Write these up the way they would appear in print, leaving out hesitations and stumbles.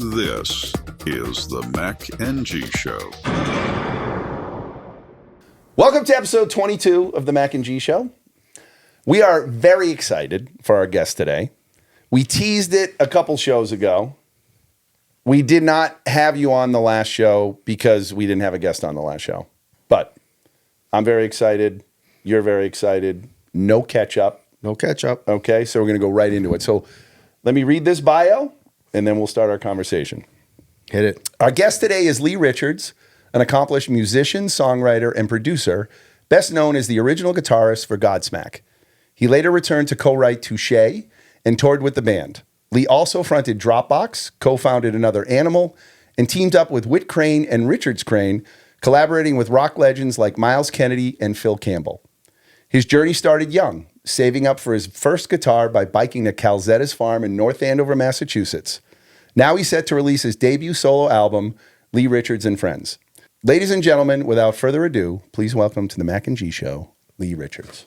This is the Mack G Show. Welcome to episode 22 of the Mack G Show. We are very excited for our guest today. We teased it a couple shows ago. We did not have you on the last show because we didn't have a guest on the last show. But I'm very excited. You're very excited. No catch up. No catch up. Okay, so we're going to go right into it. So let me read this bio, and then we'll start our conversation. Hit it. Our guest today is Lee Richards, an accomplished musician, songwriter, and producer, best known as the original guitarist for Godsmack. He later returned to co-write Touché and toured with the band. Lee also fronted Dropbox, co-founded Another Animal, and teamed up with Whit Crane and Richards Crane, collaborating with rock legends like Miles Kennedy and Phil Campbell. His journey started young, saving up for his first guitar by biking to Calzetta's farm in North Andover, Massachusetts. Now he's set to release his debut solo album, Lee Richards and Friends. Ladies and gentlemen, without further ado, please welcome to the Mack and G Show, Lee Richards.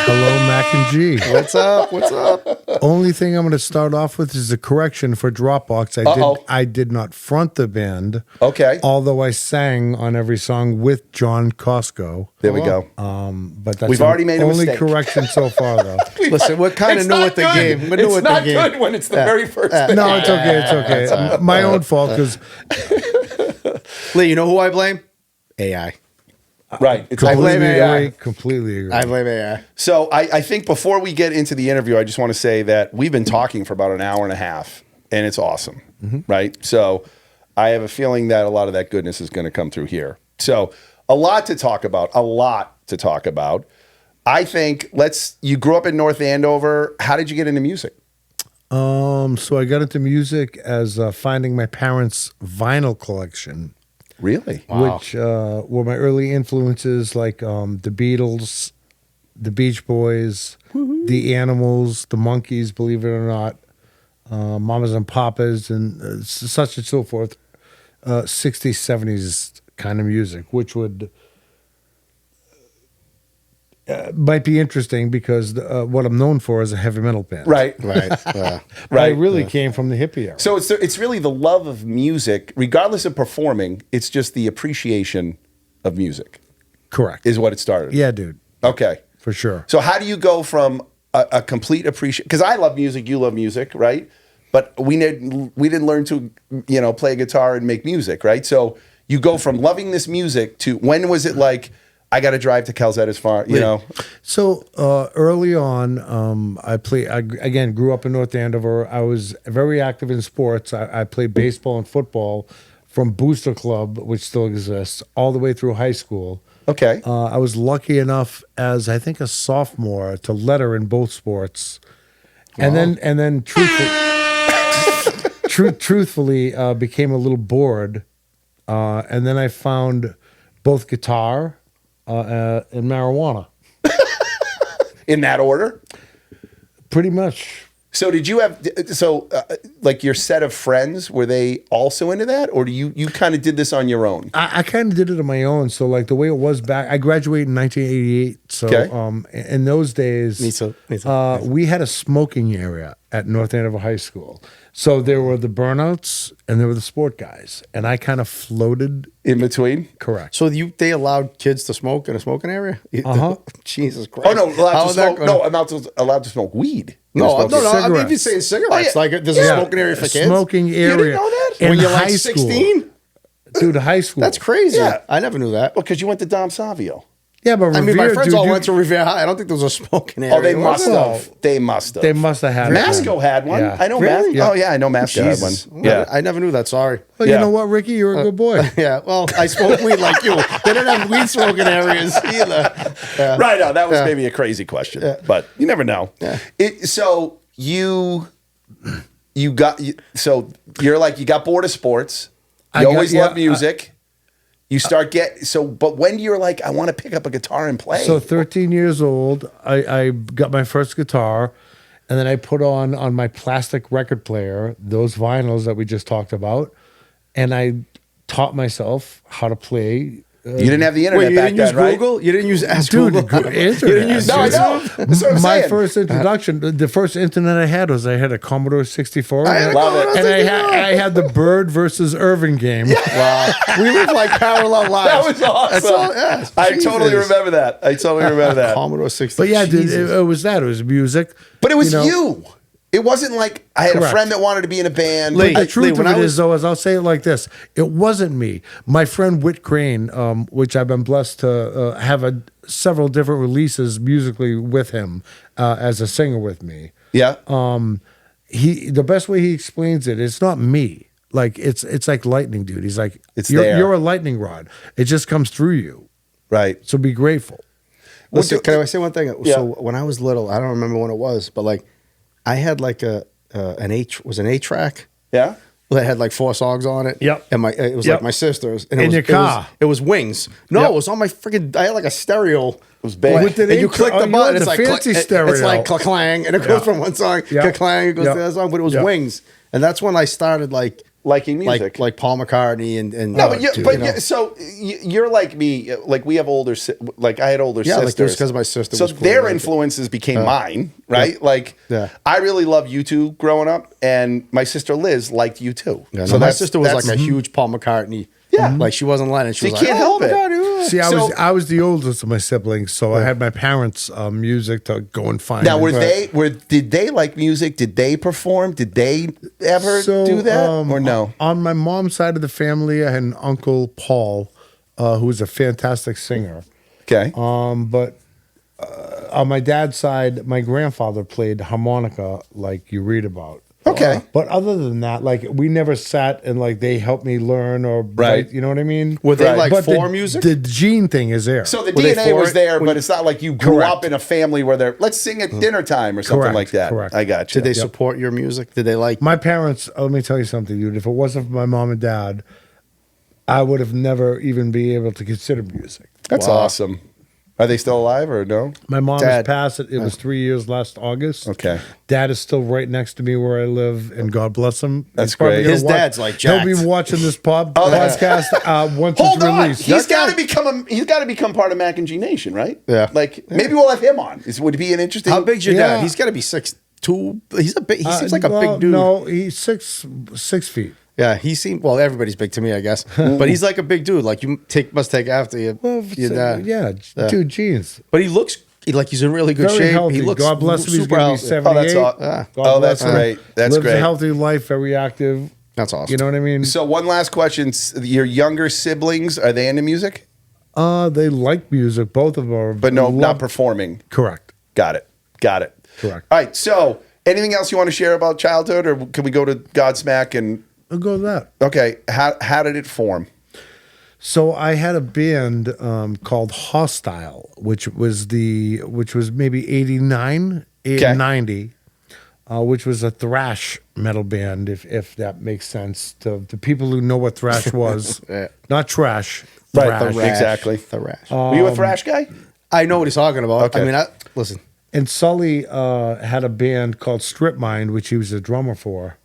Hello, Mack and G. What's up? What's up? Only thing I'm going to start off with is a correction for Dropbox. I did not front the band. Okay. Although I sang on every song with John Costco. There we go. But that's We've already made a only mistake. correction so far, though. Listen, we're kind of new at the game. We're new It's at not the game. good when it's the very first thing. No, it's okay. It's okay. My own fault because Lee, you know who I blame? AI. Right. It's I blame AI. Completely agree. I blame AI. So I think before we get into the interview, I just want to say that we've been talking for about an hour and a half, and it's awesome, right? So I have a feeling that a lot of that goodness is going to come through here. So a lot to talk about, I think you grew up in North Andover. How did you get into music? So I got into music as finding my parents' vinyl collection. Really? Which were my early influences, like the Beatles, the Beach Boys, the Animals, the Monkees, believe it or not, Mamas and Papas, and such and so forth. 60s, 70s kind of music, which would might be interesting because what I'm known for is a heavy metal band. Right. Right. I really came from the hippie era. So it's really the love of music, regardless of performing. It's just the appreciation of music Correct. is what it started. Yeah, dude. Okay. For sure. So how do you go from a complete appreciation? Because I love music, you love music, right? But we didn't learn to play a guitar and make music, right? So you go from loving this music to when was it like I got to drive to Calzetta's farm, you know? So early on, I again grew up in North Andover. I was very active in sports. I played baseball and football from Booster Club, which still exists, all the way through high school. Okay. I was lucky enough as I think a sophomore to letter in both sports, and then truthfully became a little bored, and then I found both guitar and marijuana. In that order? Pretty much. So did you have, like your set of friends, were they also into that? Or do you kind of did this on your own? I kind of did it on my own. So like the way it was back, I graduated in 1988. So Okay. In those days, Me too. we had a smoking area at North Andover High School. So there were the burnouts and there were the sport guys. And I kind of floated. In between? Correct. So they allowed kids to smoke in a smoking area? Jesus Christ. Oh, no, How is that I'm not allowed to smoke weed. No, You're supposed to- I mean, if you're saying cigarettes, like there's a smoking area for kids. Smoking area. You didn't know that? In When you're high like school. 16? Dude, high school. That's crazy. Yeah. I never knew that. Well, because you went to Dom Savio. Yeah, but I mean, my Revere, friends dude, all you- went to Revere High. I don't think there was a smoking area. Oh, they was must there? have. They must have. They must have had Masco had one. Yeah. I know Really? Masco. Oh, yeah, I know Masco had one. Jesus. Yeah. I never knew that. Sorry. Well, Yeah. you know what, Ricky? You're a good boy. Yeah, well, I smoke weed like you. They didn't have weed smoking areas either. Yeah. Right. No, that was maybe a crazy question, but you never know. Yeah. So you're like, you got bored of sports. You always loved music. You start but when you're like, I want to pick up a guitar and play. So 13 years old, I got my first guitar, and then I put on my plastic record player those vinyls that we just talked about, and I taught myself how to play You didn't have the internet Wait, you back didn't use then, right? Google? You didn't use Ask Dude, Google? the You didn't use No, I know. That's what I'm My saying. first introduction, the first internet I had a Commodore 64. I had a Love it. Commodore and 64. I had the Bird versus Irving game. Wow. We live like parallel lives. That was awesome. That's all, yeah. I totally Jesus. remember that. I totally remember that. Commodore 64. But yeah, dude, Jesus. it was that. It was music. But it was know. you. It wasn't like I had a Correct. friend that wanted to be in a band. Lee, The truth when of I it was- is, though, is I'll say it like this: it wasn't me. My friend Whit Crane, which I've been blessed to have several different releases musically with him as a singer with me. Yeah. The best way he explains it, it's not me. Like it's like lightning, dude. He's like, It's there. you're a lightning rod. It just comes through you. Right. So be grateful. Listen, can I say one thing? Yeah. So when I was little, I don't remember when it was, but like I had like an 8-track. Yeah. That had like 4 songs on it. Yep. And it was Yep. like my sister's. And In it was, your car. It was Wings. No, Yep. it was on my freaking. I had like a stereo. It was big. With the and you click the you button. had It's the like fancy it's stereo. like clang, and it goes Yeah. from one song Yeah. clang, it goes Yeah. to the other song. But it was Yeah. Wings, and that's when I started like Liking music. like Paul McCartney and No, but dude, but you know. so you're like me. Like we have older, like I had older Yeah, like, sisters. just 'cause my sister So was cool, their like- influences became mine, right? Like Yeah. I really loved U2 growing up, and my sister Liz liked U2. Yeah, so no, my that's- sister was that's- like a huge Paul McCartney. Yeah. Like she wasn't letting. She So was you like, can't "Oh, help it." McCartney." See, So- I was the oldest of my siblings, so I had my parents' music to go and find. Now, it. did they like music? Did they perform? Did they ever do that or no? On my mom's side of the family, I had an uncle Paul, who was a fantastic singer. Okay. But on my dad's side, my grandfather played harmonica, like you read about. Okay. But other than that, like we never sat and like they helped me learn or Right. you know what I mean? Were they like But for music? The gene thing is there. So the Were they DNA for was it? there, Were but you- it's not like you grew Correct. up in a family where they're let's sing at dinner time or something Correct, like that. correct. I got you. Did they support your music? Did they like? My parents, let me tell you something, dude. If it wasn't for my mom and dad, I would have never even been able to consider music. That's Wow. awesome. Are they still alive or no? My mom Dad. has passed. It was 3 years last August. Okay. Dad is still right next to me where I live, and God bless him. That's He's probably great. gonna His dad's, like, He'll jacked. be watching this that's- podcast once Hold it's on. released. He's got to become part of Mack and G Nation, right? Yeah. Like maybe we'll have him on. Would he be an interesting? How big's your Yeah. dad? He's got to be 6'2". He's a big. He seems like a big dude. No, he's 6 feet. Yeah, he seemed. Well, everybody's big to me, I guess. But he's like a big dude. Like you must take after your dad. Yeah, dude, geez. But he looks like he's in really good Very shape. healthy. He looks God bless him. He's super going to be healthy. 78. Oh, that's all. Yeah. God Oh, bless that's him. great. That's Lives great. a healthy life, very active. That's awesome. You know what I mean? So one last question: your younger siblings, are they into music? They like music. Both of them are. But no, love- not performing. Correct. Got it. Correct. All right. So anything else you want to share about childhood, or can we go to Godsmack and? I'll go with that. Okay. How did it form? So I had a band called Hostile, which was maybe 89, Okay. 90, which was a thrash metal band, if that makes sense to the people who know what thrash was. Yeah. Not trash. Right, Thrash. thrash. Exactly. Thrash. Were you a thrash guy? I know what he's talking about. Okay. I mean, listen. And Sully had a band called Strip Mind, which he was a drummer for.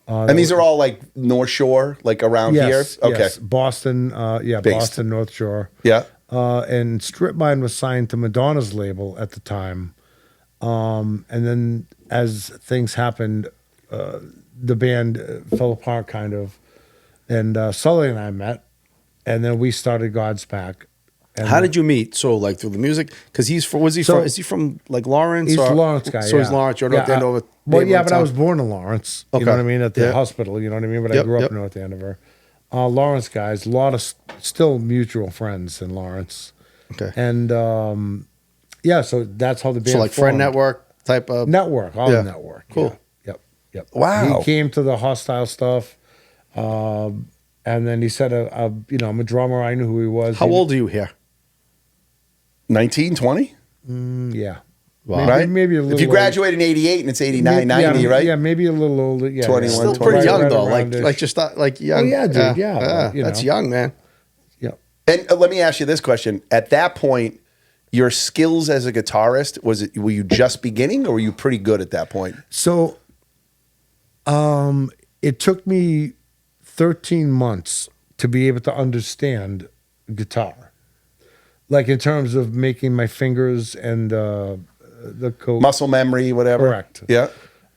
And these are all like North Shore, like around Yes, here. Okay. yes. Boston, Based. Boston, North Shore. Yeah. And Strip Mind was signed to Madonna's label at the time. And then as things happened, the band fell apart kind of. And Sully and I met, and then we started Godsmack. And How did you meet? So, like through the music? Because he's from. Was he So- from? Is he from like Lawrence? He's or, a Lawrence guy. So yeah. he's Lawrence. You're yeah, North Andover. Well, yeah, but I town. was born in Lawrence. You Okay. know what I mean? At the Yeah. hospital. You know what I mean? But I Yep, grew up yep. in North Andover. Lawrence guys, a lot of still mutual friends in Lawrence. Okay. And yeah, so that's how the band. So like friend formed. network type of. Network, all Yeah. network. Cool. Yeah. Yep. Wow. He came to the Hostile stuff, and then he said, I'm a drummer. I knew who he was. How old are you here? 19, 20? Yeah. Wow. Maybe, Right? maybe a little. If you graduate in 88 and it's 89, 90, yeah, right? Yeah, maybe a little older. Yeah, 21, yeah. Still 20, pretty young right though. around-ish. Like just like young. Oh, yeah, dude, yeah, you That's know. young, man. Yeah. And let me ask you this question. At that point, your skills as a guitarist, were you just beginning or were you pretty good at that point? So, it took me 13 months to be able to understand guitar. like in terms of making my fingers and the coat. Muscle memory, whatever. Correct. Yeah.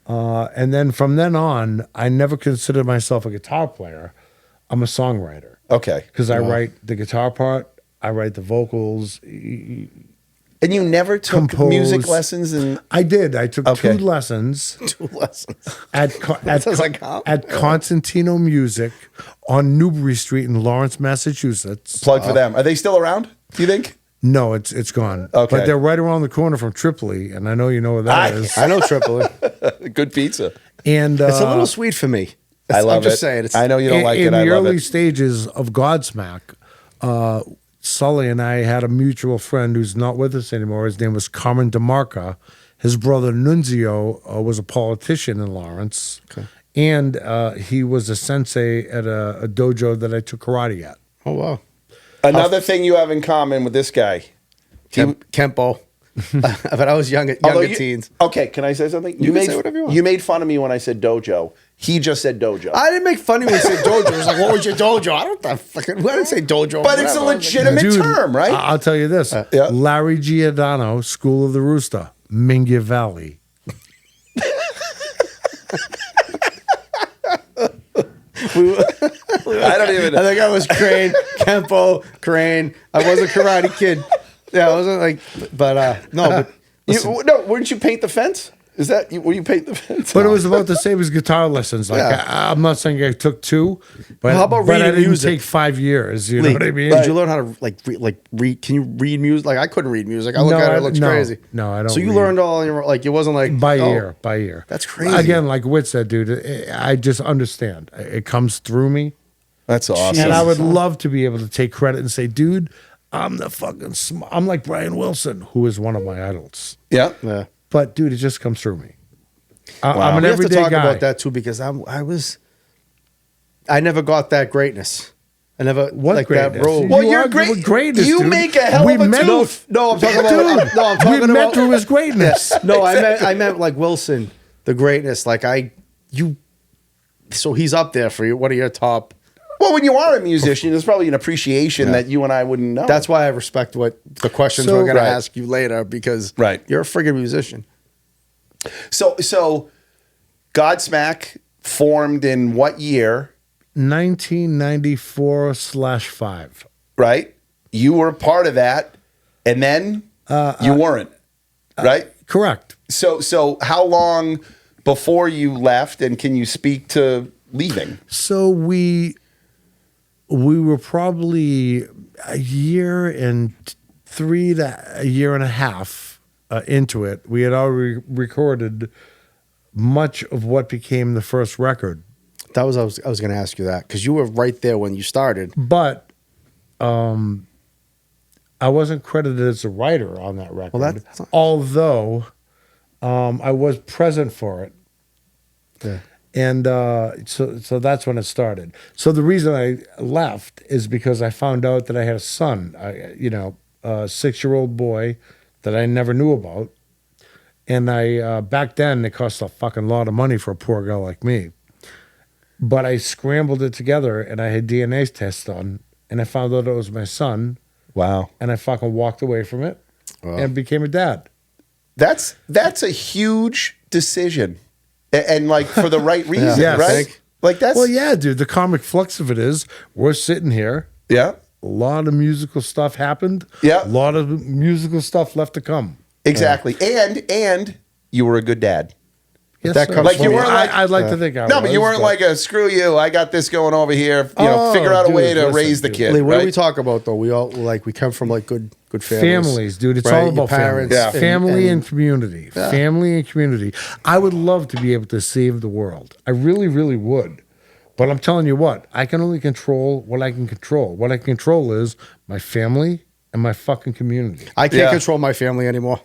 And then from then on, I never considered myself a guitar player. I'm a songwriter. Okay. Because I write the guitar part, I write the vocals. And you never took Compose. music lessons? And I did. I took Okay. 2 lessons 2 lessons. at sounds like how? at Constantino Music on Newbury Street in Lawrence, Massachusetts. plug for them. Are they still around, do you think? No, it's gone. Okay. But they're right around the corner from Tripoli, and I know you know where that is. I know Tripoli. Good pizza. And It's a little sweet for me. I love I'm just it. saying. It's, I know you don't like in it. I the love early it. stages of Godsmack, Sully and I had a mutual friend who's not with us anymore. His name was Carmen DeMarca. His brother Nunzio was a politician in Lawrence, and he was a sensei at a dojo that I took karate at. Oh, wow. Another thing you have in common with this guy. Kempo. But I was younger Although you- teens. Okay, can I say something? You can say whatever you want. You made fun of me when I said dojo. He just said dojo. I didn't make fun of you when you said dojo. I was like, what was your dojo? I don't fucking. I didn't say dojo. But it's a Whatever. legitimate term, right? I'll tell you this. Yeah. Larry Giordano, School of the Rooster, Mingia Valley. I don't even I think I was Crane, Kempo, Crane. I was a karate kid. Yeah, I wasn't like, but no. But No, wouldn't you paint the fence? Is that were you paint the fence? But it was about the same as guitar lessons. Like Yeah. I'm not saying I took 2, but, How about but I reading didn't music? take 5 years. You know Lee, what I mean? Did you learn how to read? Can you read music? Like I couldn't read music. I look No, at it, I- it looks no. crazy. No, I don't So you read. learned all in your like it wasn't like By oh, ear, by ear. That's crazy. Again, like Whit said, dude, I just understand. It comes through me. That's awesome. And I would love to be able to take credit and say, dude, I'm the fucking, I'm like Brian Wilson, who is one of my idols. Yeah. Yeah. But dude, it just comes through me. I'm an We have to everyday talk guy. about that too because I never got that greatness. I never What like greatness? that role. Well, You you're are great. greatness, You dude. make a hell We of a met- tooth. No, I'm talking about. Dude, No, I'm talking we met about. through his greatness. No, I meant like Wilson, the greatness. Like so he's up there for you. What are your top? Well, when you are a musician, there's probably an appreciation that you and I wouldn't know. That's why I respect what the questions So- we're going to Right. ask you later because Right. you're a friggin' musician. so. Godsmack formed in what year? 1994/5. Right. You were a part of that, and then you weren't. Right. Correct. So how long before you left, and can you speak to leaving? So we were probably a year and 3 to a year and a half into it. We had already recorded much of what became the first record, That was I was going to ask you that because you were right there when you started. but I wasn't credited as a writer on that record. Well, that's not- although I was present for it. Yeah. And so that's when it started. So the reason I left is because I found out that I had a son, a 6-year-old boy that I never knew about. And I back then it cost a fucking lot of money for a poor girl like me. But I scrambled it together and I had DNA tests done and I found out it was my son Wow. and I fucking walked away from it and became a dad. That's a huge decision, and like for the right reason, Yes. right? Like that's Well, yeah, dude. The comic flux of it is we're sitting here. yeah, A lot of musical stuff happened. Yeah. A lot of musical stuff left to come. exactly. And you were a good dad. Yes, That sir. comes Like you from- weren't like I'd like to think I no, was, but you weren't like a screw you. I got this going over here. Oh, Figure out a way dude, to listen, raise the dude. kid. Lee, what right? do we talk about though? We all we come from like good families, dude. It's right? all Your about parents, families. Yeah. Family and community. Yeah. Family and community. I would love to be able to save the world. I really, really would. But I'm telling you what, I can only control what I can control. What I can control is my family and my fucking community. I can't Yeah. control my family anymore.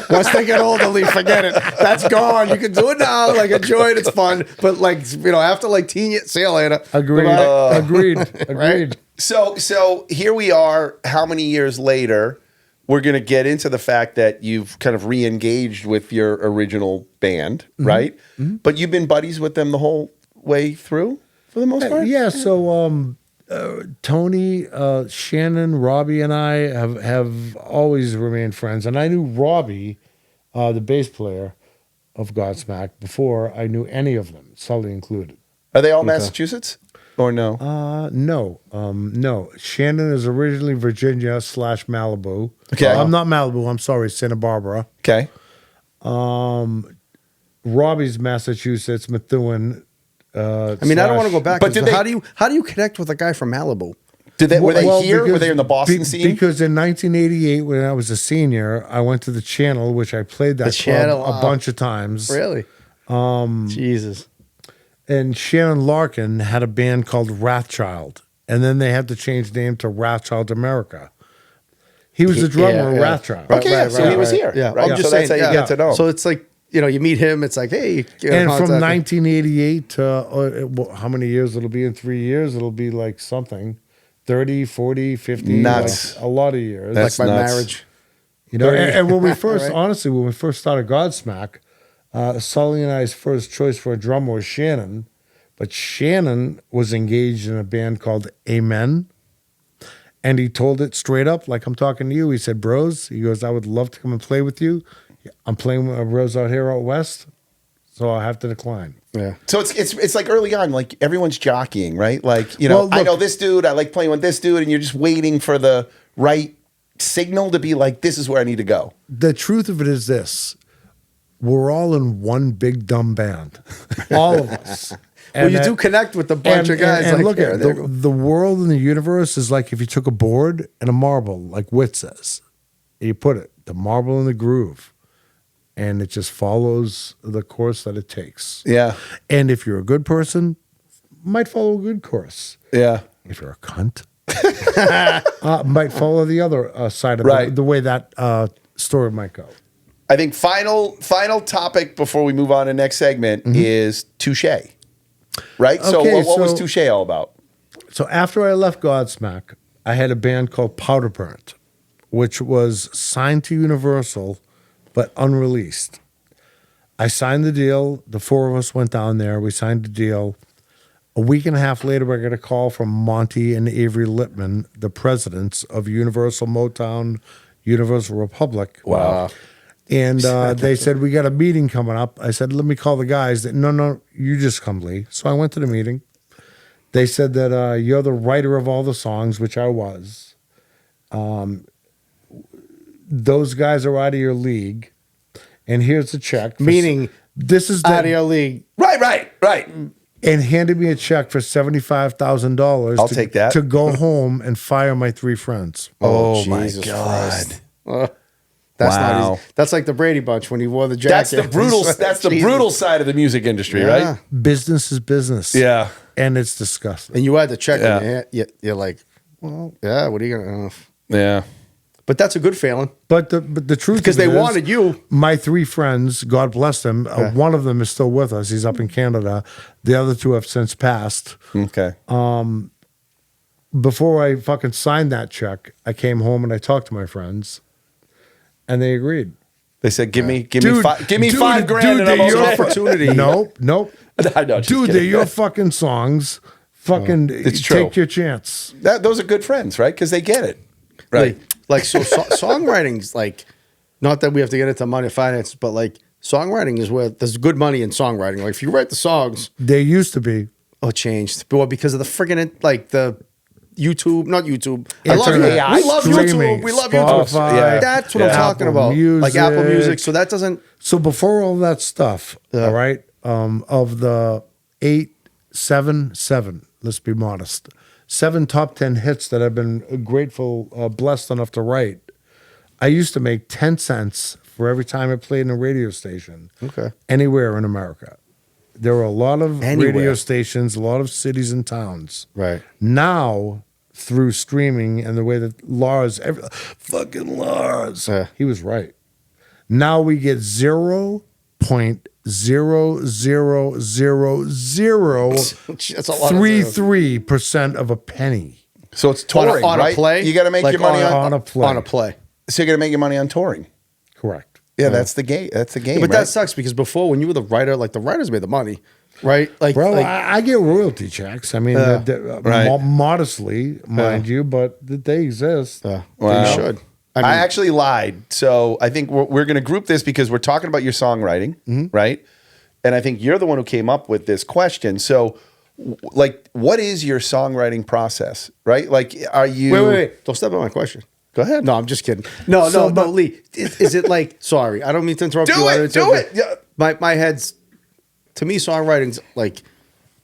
Once they get older, Lee, forget it. That's gone. You can do it now. Like, enjoy it. It's fun. But, like, after, like, teen years, see you later. Agreed. Goodbye. Agreed. Agreed. So here we are. How many years later? We're going to get into the fact that you've kind of re-engaged with your original band, right? But you've been buddies with them the whole way through, for the most part. Yeah, so Tony, Shannon, Robbie, and I have always remained friends. And I knew Robbie, the bass player of Godsmack, before I knew any of them, Sully included. Are they all Massachusetts or no? No. Shannon is originally Virginia / Malibu. Okay. I'm not Malibu. I'm sorry, Santa Barbara. Okay. Robbie's Massachusetts, Methuen. I mean, I don't want to go back. But did they- how do you connect with a guy from Malibu? Were they here? Were because- they in the Boston scene? Because in 1988, when I was a senior, I went to the Channel, which I played that club Channel, a bunch of times. Really? Jesus. And Shannon Larkin had a band called Wrathchild, and then they had to change name to Wrathchild America. He was the drummer of Wrathchild. Okay, so he was here. Yeah, right? I'm just so that's saying, how you get to know him. So it's like, you meet him. It's like, hey. And from 1988 to how many years it'll be in 3 years? It'll be like something 30, 40, 50. Nuts. Like a lot of years. That's like my nuts. marriage. And when we first, Right. honestly, when we first started Godsmack, Sully and I's first choice for a drummer was Shannon, but Shannon was engaged in a band called Amen. And he told it straight up, like I'm talking to you. He said, bros, he goes, I would love to come and play with you. I'm playing with bros out here out west, so I have to decline. Yeah. So it's like early on, like everyone's jockeying, right? Like, Well, I look- know this dude, I like playing with this dude, and you're just waiting for the right signal to be like, this is where I need to go. The truth of it is this. We're all in one big dumb band. All of us. Well, you that- do connect with a bunch of guys. And like, look here, at there the, you go. the world and the universe is like if you took a board and a marble, like Witt says, and you put the marble in the groove, and it just follows the course that it takes. Yeah. And if you're a good person, might follow a good course. Yeah. If you're a cunt, might follow the other side of Right. the way that story might go. I think final topic before we move on to next segment is Touche. Right? So Okay, what was so- Touche all about? So after I left Godsmack, I had a band called Powder Burnt, which was signed to Universal, but unreleased. I signed the deal. The four of us went down there. We signed the deal. A week and a half later, I got a call from Monty and Avery Littman, the presidents of Universal Motown, Universal Republic. Wow. And they said, we got a meeting coming up. I said, let me call the guys. No, you just come, Lee. So I went to the meeting. They said that you're the writer of all the songs, which I was. Those guys are out of your league. And here's the check. Meaning, this is out of your league. Right. and handed me a check for $75,000. I'll take that. To go home and fire my three friends. Oh, my Jesus God. Christ. That's Wow. not easy. That's like the Brady Bunch when he wore the jacket. That's the brutal. That's the Jesus. brutal side of the music industry, Yeah. right? Business is business. Yeah. And it's disgusting. And you had the check Yeah. in your hand. You're like, well, yeah, what are you going to... Yeah. But that's a good feeling. But the truth Because of it they is, wanted you. My three friends, God bless them, one of them is still with us. He's up in Canada. The other two have since passed. Okay. Before I fucking signed that check, I came home and I talked to my friends, and they agreed. They said, give me Dude, $5 grand dude, and I'm they're your okay. opportunity. Nope. I know, just Dude, kidding. they're your fucking songs. Fucking It's true. take your chance. Those are good friends, right? Because they get it. Right. So songwriting's like, not that we have to get into money finance, but like songwriting is where there's good money in songwriting. Like if you write the songs, They used to be. it changed. Well, because of the friggin' like the YouTube, not YouTube. I love Internet. AI. We love Streaming, YouTube. We love YouTube. Spotify, Yeah. That's what I'm Apple talking about. Like Apple Music. Music. So that doesn't. So before all that stuff, Yeah. all right, of the 7, let's be modest, 7 top 10 hits that I've been grateful, blessed enough to write, I used to make 10 cents for every time I played in a radio station. Okay. Anywhere in America. There were a lot of Anywhere. radio stations, a lot of cities and towns. Right. Now, through streaming and the way that fucking Lars, Yeah. he was right. Now we get 0.0000033% That's a lot of of a penny. So it's touring, on a right? play. You got to make Like your money on a play. On a play. So you got to make your money on touring. Correct. Yeah, that's the game. That's the game. But right? that sucks because before when you were the writer, like the writers made the money. right? Like, Bro, like, I get royalty checks. I mean, Right. modestly, mind you, but they exist. Wow. Wow. You should. I actually lied. So I think we're going to group this because we're talking about your songwriting, right? And I think you're the one who came up with this question. So, like, what is your songwriting process, right? Like, are you... Wait. Don't step on my question. Go ahead. No, I'm just kidding. No, Lee. Is it like, sorry, I don't mean to interrupt you. Do it. Yeah. My head's, to me, songwriting's like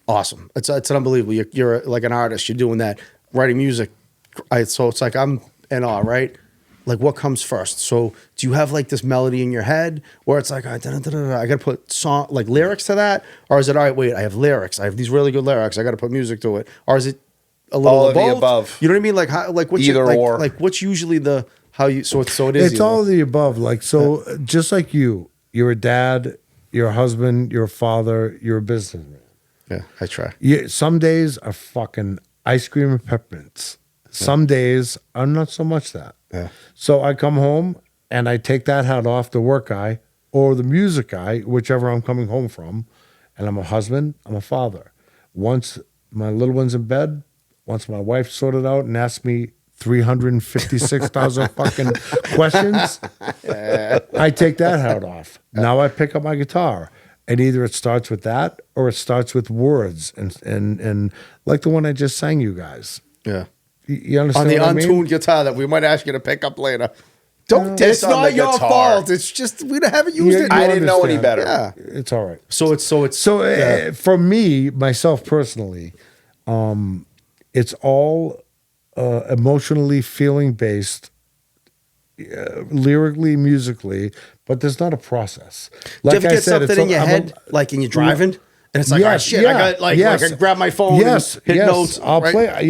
awesome. It's unbelievable. You're like an artist. You're doing that, writing music. So it's like I'm in awe, right? Like, what comes first? So do you have like this melody in your head where it's like, I got to put lyrics to that? Or is it, all right, wait, I have lyrics. I have these really good lyrics. I got to put music to it. Or is it a little all of of both? the above? You know what I mean? Like, how, like what's Either your, or. like what's usually the, how you, so it is. It's all of the above. Like, so just like you're a dad, you're a husband, you're a father, you're a businessman. Yeah, I try. Some days are fucking ice cream and peppermints. Some days are not so much that. Yeah. So I come home and I take that hat off, the work guy or the music guy, whichever I'm coming home from, and I'm a husband, I'm a father. Once my little one's in bed, once my wife sorted out and asked me 356,000 fucking questions, I take that hat off. Now I pick up my guitar. And either it starts with that or it starts with words and like the one I just sang you guys. Yeah. You understand On the what I mean? untuned guitar that we might ask you to pick up later. Don't diss It's on not the your guitar. fault. It's just we haven't used You- it. I didn't know any understand. better. Yeah. It's all right. So it's For me, myself personally, it's all emotionally feeling based, lyrically, musically, but there's not a process. Do you ever get something in your head, like in your driving, and it's like, oh shit, I got like I can grab my phone, and hit notes. I'll right? play.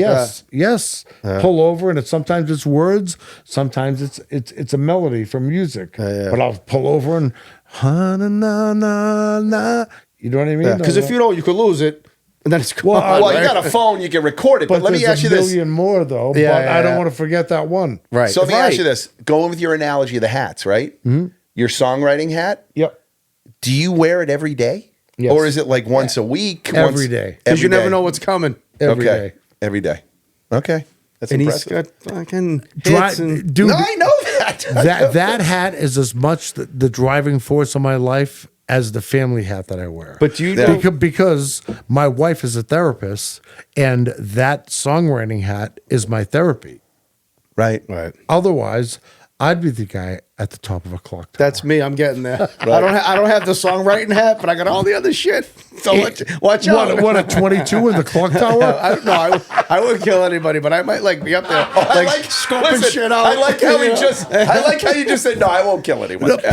Yes. Pull over, and sometimes it's words, sometimes it's a melody from music. But I'll pull over and na na na na. You know what I mean? Because if you don't, you could lose it, and then it's gone. Well, you right? got a phone, you can record it. But let me there's ask you a this. million more though. Yeah, but I don't yeah. want to forget that one. Right. So let me ask you this. Going with your analogy of the hats, right? Your songwriting hat, Yep. do you wear it every day? Yes. Or is it like once a week? Every day. Because you Every never day? know what's coming. Every Okay. day. Every day. Okay. That's And impressive. he's got fucking Dri- hits and Dude, No, I know that. that hat is as much the driving force of my life as the family hat that I wear. But do you Yeah. know? Because my wife is a therapist, and that songwriting hat is my therapy. Right. Right. Otherwise, I'd be the guy at the top of a clock tower. That's me. I'm getting there. I don't have the songwriting hat, but I got all the other shit. So watch out. What a 22 in the clock tower? I wouldn't kill anybody, but I might like be up there, scoping listen, shit out. I like how you know? I like how you just said no. I won't kill anyone. But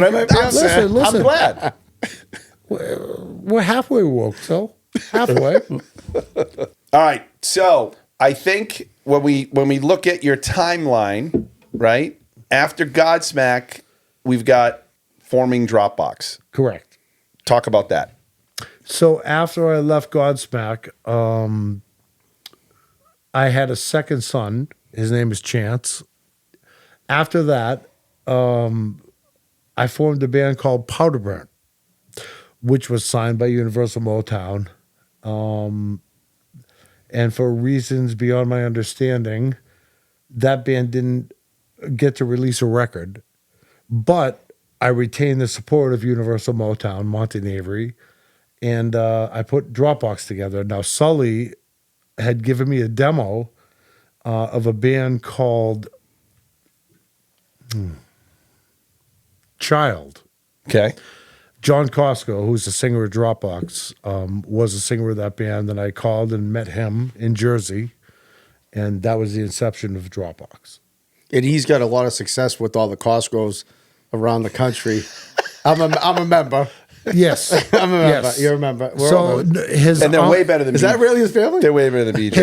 I might be up there. Listen. I'm glad. We're halfway woke, so halfway. All right. So I think when we look at your timeline, right after Godsmack, we've got forming Dropbox. Correct. Talk about that. So after I left Godsmack, I had a second son. His name is Chance. After that, I formed a band called Powder Burn, which was signed by Universal Motown. And for reasons beyond my understanding, that band didn't get to release a record. But I retained the support of Universal Motown, Monty and Avery, and I put Dropbox together. Now, Sully had given me a demo of a band called Child. Okay. John Costco, who's the singer of Dropbox, was a singer of that band, and I called and met him in Jersey, and that was the inception of Dropbox. And he's got a lot of success with all the Costco's around the country. I'm a member. Yes, I'm a member. yes. You remember? We're all So members. his And they're way better than Is that really his family? They're way better than BJ's.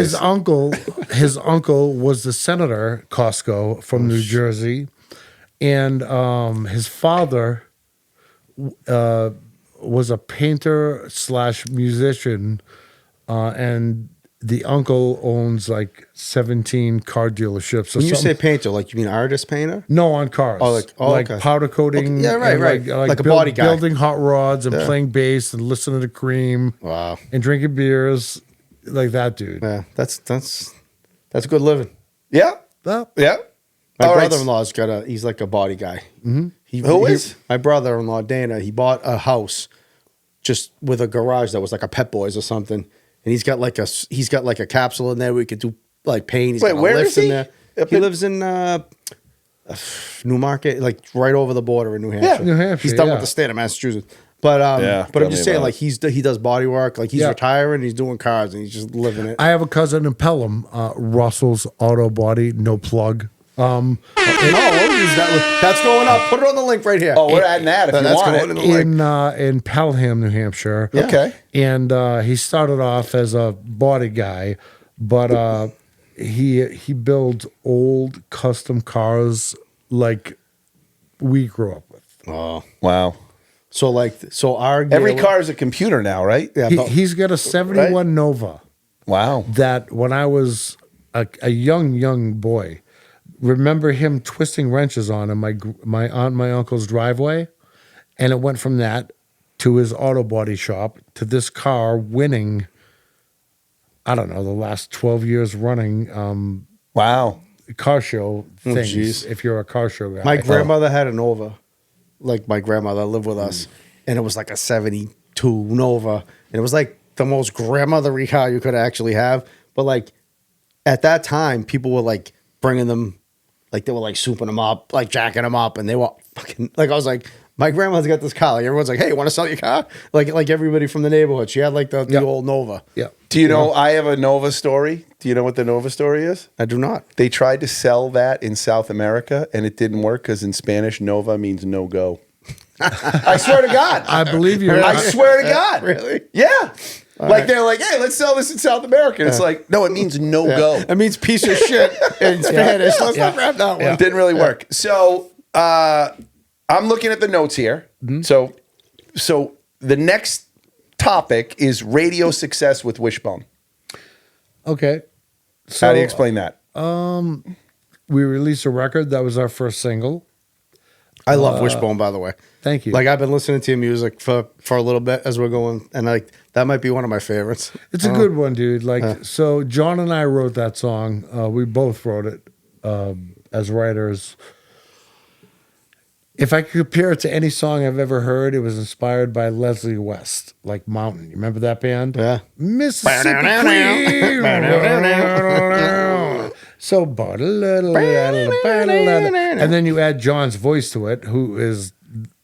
his uncle was the senator Costco from New Jersey, and his father was a painter / musician, and the uncle owns like 17 car dealerships. Or When you say something. painter, like you mean artist painter? No, on cars. Oh, okay. powder coating. Okay, yeah, right, and right. Like a body guy. building hot rods and playing bass and listening to Cream. Wow. And drinking beers, like that dude. Yeah, that's good living. Yeah. Well, Yeah. My All right. brother-in-law's he's like a body guy. Mm-hmm. Who is? My brother-in-law, Dana, he bought a house just with a garage that was like a Pet Boys or something. And he's got like a capsule in there where we could do like paint. He's Wait, got a where lift is he? in there. Up He in- lives in Newmarket, like right over the border in New Hampshire. New Hampshire, He's done yeah. with the state of Massachusetts. But Yeah, but tell I'm just me saying, about like he does body work. Like he's Yeah. retiring, he's doing cars, and he's just living it. I have a cousin in Pelham, Russell's Auto Body, no plug. No, we'll use that. That's going up. Put it on the link right here. Oh, we're adding that if you That's want going it. in the link. In Pelham, New Hampshire. Yeah. Okay. And he started off as a body guy, but he builds old custom cars like we grew up with. Oh, Wow. so our Every Gala- car is a computer now, right? Yeah, He's got a 71 Nova Wow. that when I was a young boy, remember him twisting wrenches on in my aunt and my uncle's driveway, and it went from that to his auto body shop to this car winning, I don't know, the last 12 years running Wow. car show things, geez. if you're a car show guy. My grandmother had a Nova. Like my grandmother lived with us, and it was like a 72 Nova. And it was like the most grandmothery car you could actually have. But like at that time, people were like bringing them, like they were like souping them up, like jacking them up. And they were fucking, like I was like, my grandmother's got this car. Like everyone's like, hey, you want to sell your car? Like everybody from the neighborhood. She had like the old Nova. Yeah. Do you know I have a Nova story? Do you know what the Nova story is? I do not. They tried to sell that in South America and it didn't work because in Spanish, Nova means no go. I swear to God. I believe you. I swear to God. Really? Yeah. Like they're like, hey, let's sell this in South America. And it's like, no, it means no go. That means piece of shit in Spanish. Let's not grab that one. It didn't really work. So I'm looking at the notes here. So the next topic is radio success with Wishbone. Okay. So How do you explain that? we released a record that was our first single. I love Wishbone, by the way. Thank you. Like I've been listening to your music for a little bit as we're going, and like that might be one of my favorites. It's a good one, dude. Like, so John and I wrote that song. We both wrote it as writers. If I could compare it to any song I've ever heard, it was inspired by Leslie West, like Mountain. You remember that band? Yeah. Mississippi Queen. So, and then you add John's voice to it, who is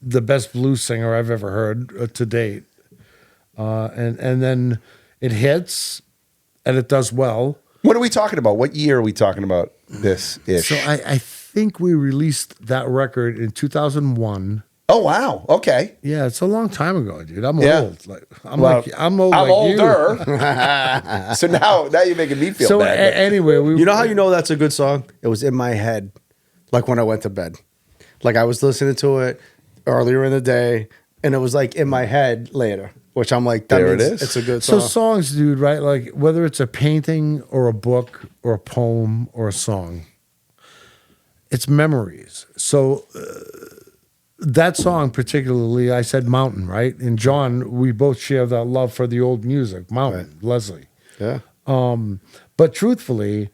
the best blues singer I've ever heard to date. And then it hits, and it does well. What are we talking about? What year are we talking about this ish? So I think we released that record in 2001. Oh wow. Okay. Yeah, it's a long time ago, dude. I'm Yeah. old. Like I'm Well, like I'm old. I'm like you. older. So now you're making me feel So bad. anyway, we You know how you know that's a good song? It was in my head, like when I went to bed. Like I was listening to it earlier in the day, and it was like in my head later, which I'm like, that There it means is. It's a good So song. songs, dude, right? Like whether it's a painting or a book or a poem or a song, it's memories. So that song particularly, I said Mountain, right? And John, we both share that love for the old music, Mountain, Leslie. Yeah. But truthfully,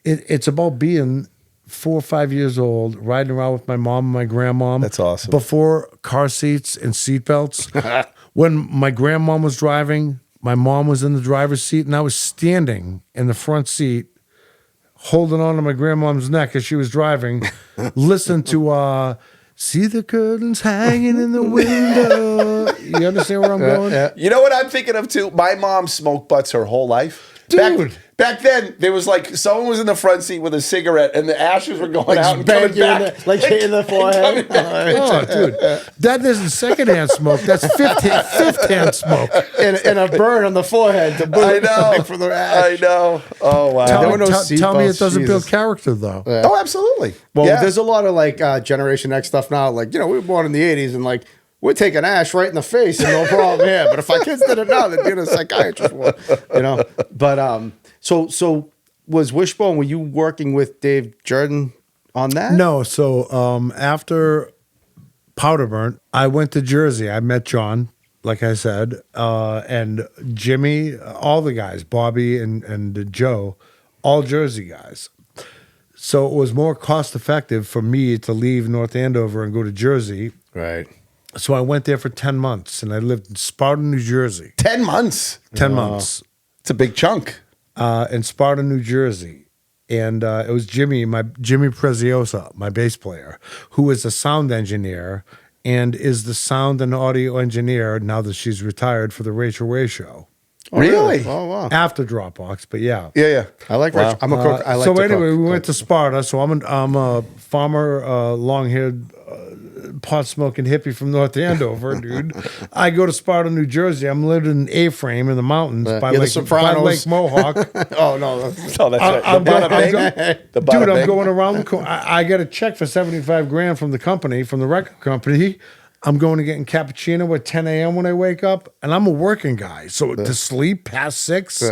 it's about being 4 or 5 years old, riding around with my mom and my grandmom. That's awesome. Before car seats and seatbelts. When my grandmom was driving, my mom was in the driver's seat, and I was standing in the front seat, holding on to my grandmom's neck as she was driving, listening to See the Curtains Hanging in the Window. You understand where I'm going? Yeah. You know what I'm thinking of too? My mom smoked butts her whole life. Dude. Back then, there was like someone was in the front seat with a cigarette, and the ashes were going out and bang coming you in back. the- like hitting the forehead. Oh, dude. That isn't secondhand smoke. That's fifth-hand smoke. and a burn on the forehead to boot I know. like for the ash. I know. Oh wow. There were no Tell me it seatbelts, doesn't build Jesus. character, though. Oh, absolutely. Well, Yeah. there's a lot of like Generation X stuff now. Like, you know, we were born in the 80s and like, we're taking ash right in the face and no problem here. But if our kids did it now, they'd be in a psychiatrist ward, you know? But So was Wishbone? Were you working with Dave Jerden on that? No, so after Powder Burnt, I went to Jersey. I met John, like I said, and Jimmy, all the guys, Bobby and Joe, all Jersey guys. So it was more cost effective for me to leave North Andover and go to Jersey. Right. So I went there for 10 months, and I lived in Sparta, New Jersey. 10 months. 10 months. It's a big chunk. In Sparta, New Jersey. And it was Jimmy Preziosa, my bass player, who is a sound engineer and is the sound and audio engineer now that she's retired for the Rachel Ray Show. Oh, Really? Oh, wow. After Dropbox, but yeah. Yeah. I like Rich. I'm a cook. I like so to anyway, cook. we went to Sparta. So I'm a farmer, long-haired, pot-smoking hippie from North Andover, dude. I go to Sparta, New Jersey. I'm living in A-frame in the mountains by the Lake Sopranos. Mohawk. Oh, no. Oh, that's right. I'm going around the corner. I got a check for $75,000 from the company, from the record company. I'm going to getting cappuccino at 10 a.m. when I wake up, and I'm a working guy. So to sleep past 6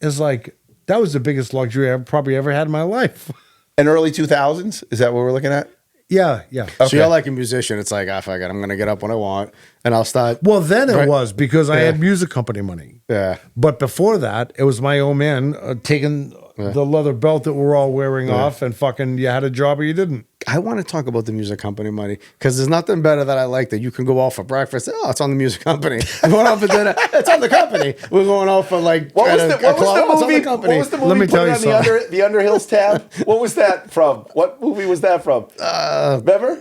is like, that was the biggest luxury I've probably ever had in my life. And early 2000s? Is that what we're looking at? Yeah. So you're like a musician. It's like, fuck it. I'm going to get up when I want, and I'll start. Well, then it was because I had music company money. Yeah. But before that, it was my old man taking the leather belt that we're all wearing off, and fucking you had a job or you didn't. I want to talk about the music company money because there's nothing better that I like that you can go out for breakfast. Oh, it's on the music company. We're going out for dinner. It's on the company. We're going out for like What was the movie? What was the movie? Let me tell you Put it on the Underhills tab. What was that from? What movie was that from? Remember?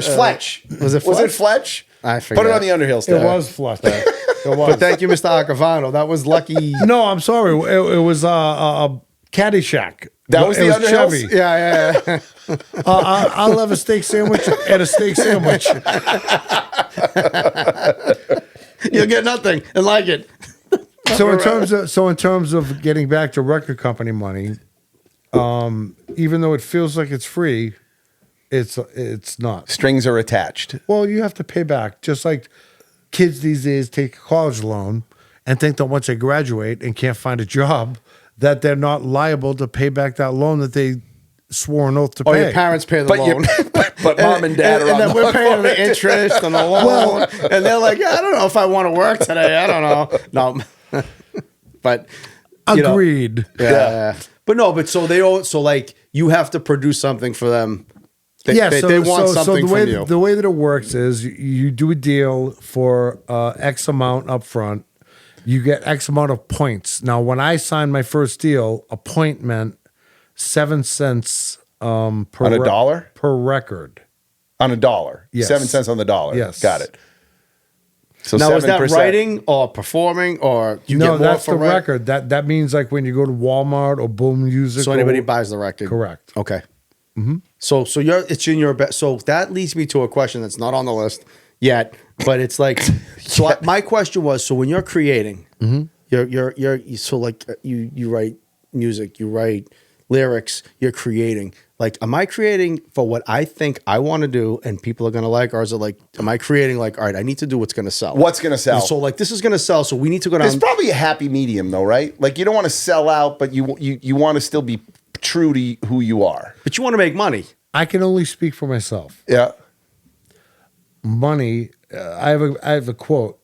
Fletch. Was it Fletch? Fletch? I forget. Put it on the Underhills tab. It was Flush. It was. But thank you, Mr. Acavano. That was lucky. No, I'm sorry. It was Caddyshack. That was the Underhills? Chevy. Yeah. I'll have a steak sandwich and a steak sandwich. You'll get nothing and like it. So in terms of getting back to record company money, even though it feels like it's free, it's not. Strings are attached. Well, you have to pay back. Just like kids these days take a college loan and think that once they graduate and can't find a job, that they're not liable to pay back that loan that they swore an oath to pay. Oh, your parents pay the loan. But mom and dad are on then the we're hook paying for the it. interest and the loan. And they're like, I don't know if I want to work today. I don't know. No. But Agreed. Yeah. But so they all, so like you have to produce something for them. They want something from you. The way that it works is you do a deal for X amount up front. You get X amount of points. Now, when I signed my first deal, a point meant 7 cents per On a dollar? per record. On a dollar. Yes. 7 cents on the dollar. Yes. Got it. So Now, is that 7%. writing or performing or you get No, more that's for the writing? record. That means like when you go to Walmart or Boom Music. So anybody buys the record. Correct. Okay. Mm-hmm. So it's in your so that leads me to a question that's not on the list yet, but it's like my question was, so when you're creating, you're so like you write music, you write lyrics, you're creating. Like, am I creating for what I think I want to do and people are going to like, or is it like, am I creating like, all right, I need to do what's going to sell? What's going to sell? So like, this is going to sell, so we need to go down. There's probably a happy medium though, right? Like you don't want to sell out, but you want to still be true to who you are. But you want to make money. I can only speak for myself. Yeah. Money. I have a quote.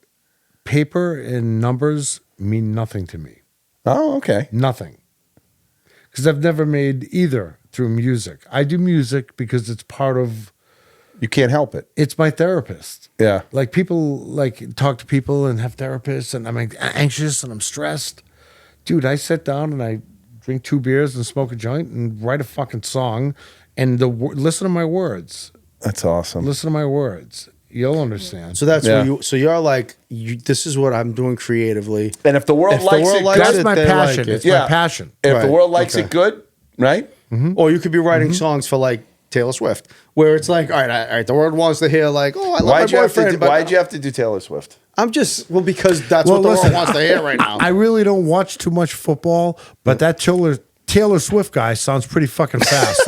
Paper and numbers mean nothing to me. Oh, okay. Nothing. Because I've never made either through music. I do music because it's part of. You can't help it. It's my therapist. Yeah. Like people like talk to people and have therapists, and I'm anxious and I'm stressed. Dude, I sit down and I drink 2 beers and smoke a joint and write a fucking song, and listen to my words. That's awesome. Listen to my words. You'll understand. So that's where you. So you're like, this is what I'm doing creatively. And if the world likes it, that's my they passion. like it. It's my passion. If the Right. world likes Okay. it, good, right? Or you could be writing songs for like Taylor Swift, where it's like, all right, the world wants to hear like, oh, I love my boyfriend. But Why'd you have to do Taylor Swift? I'm just because that's what the world wants to hear right now. I really don't watch too much football, but that Taylor Swift guy sounds pretty fucking fast.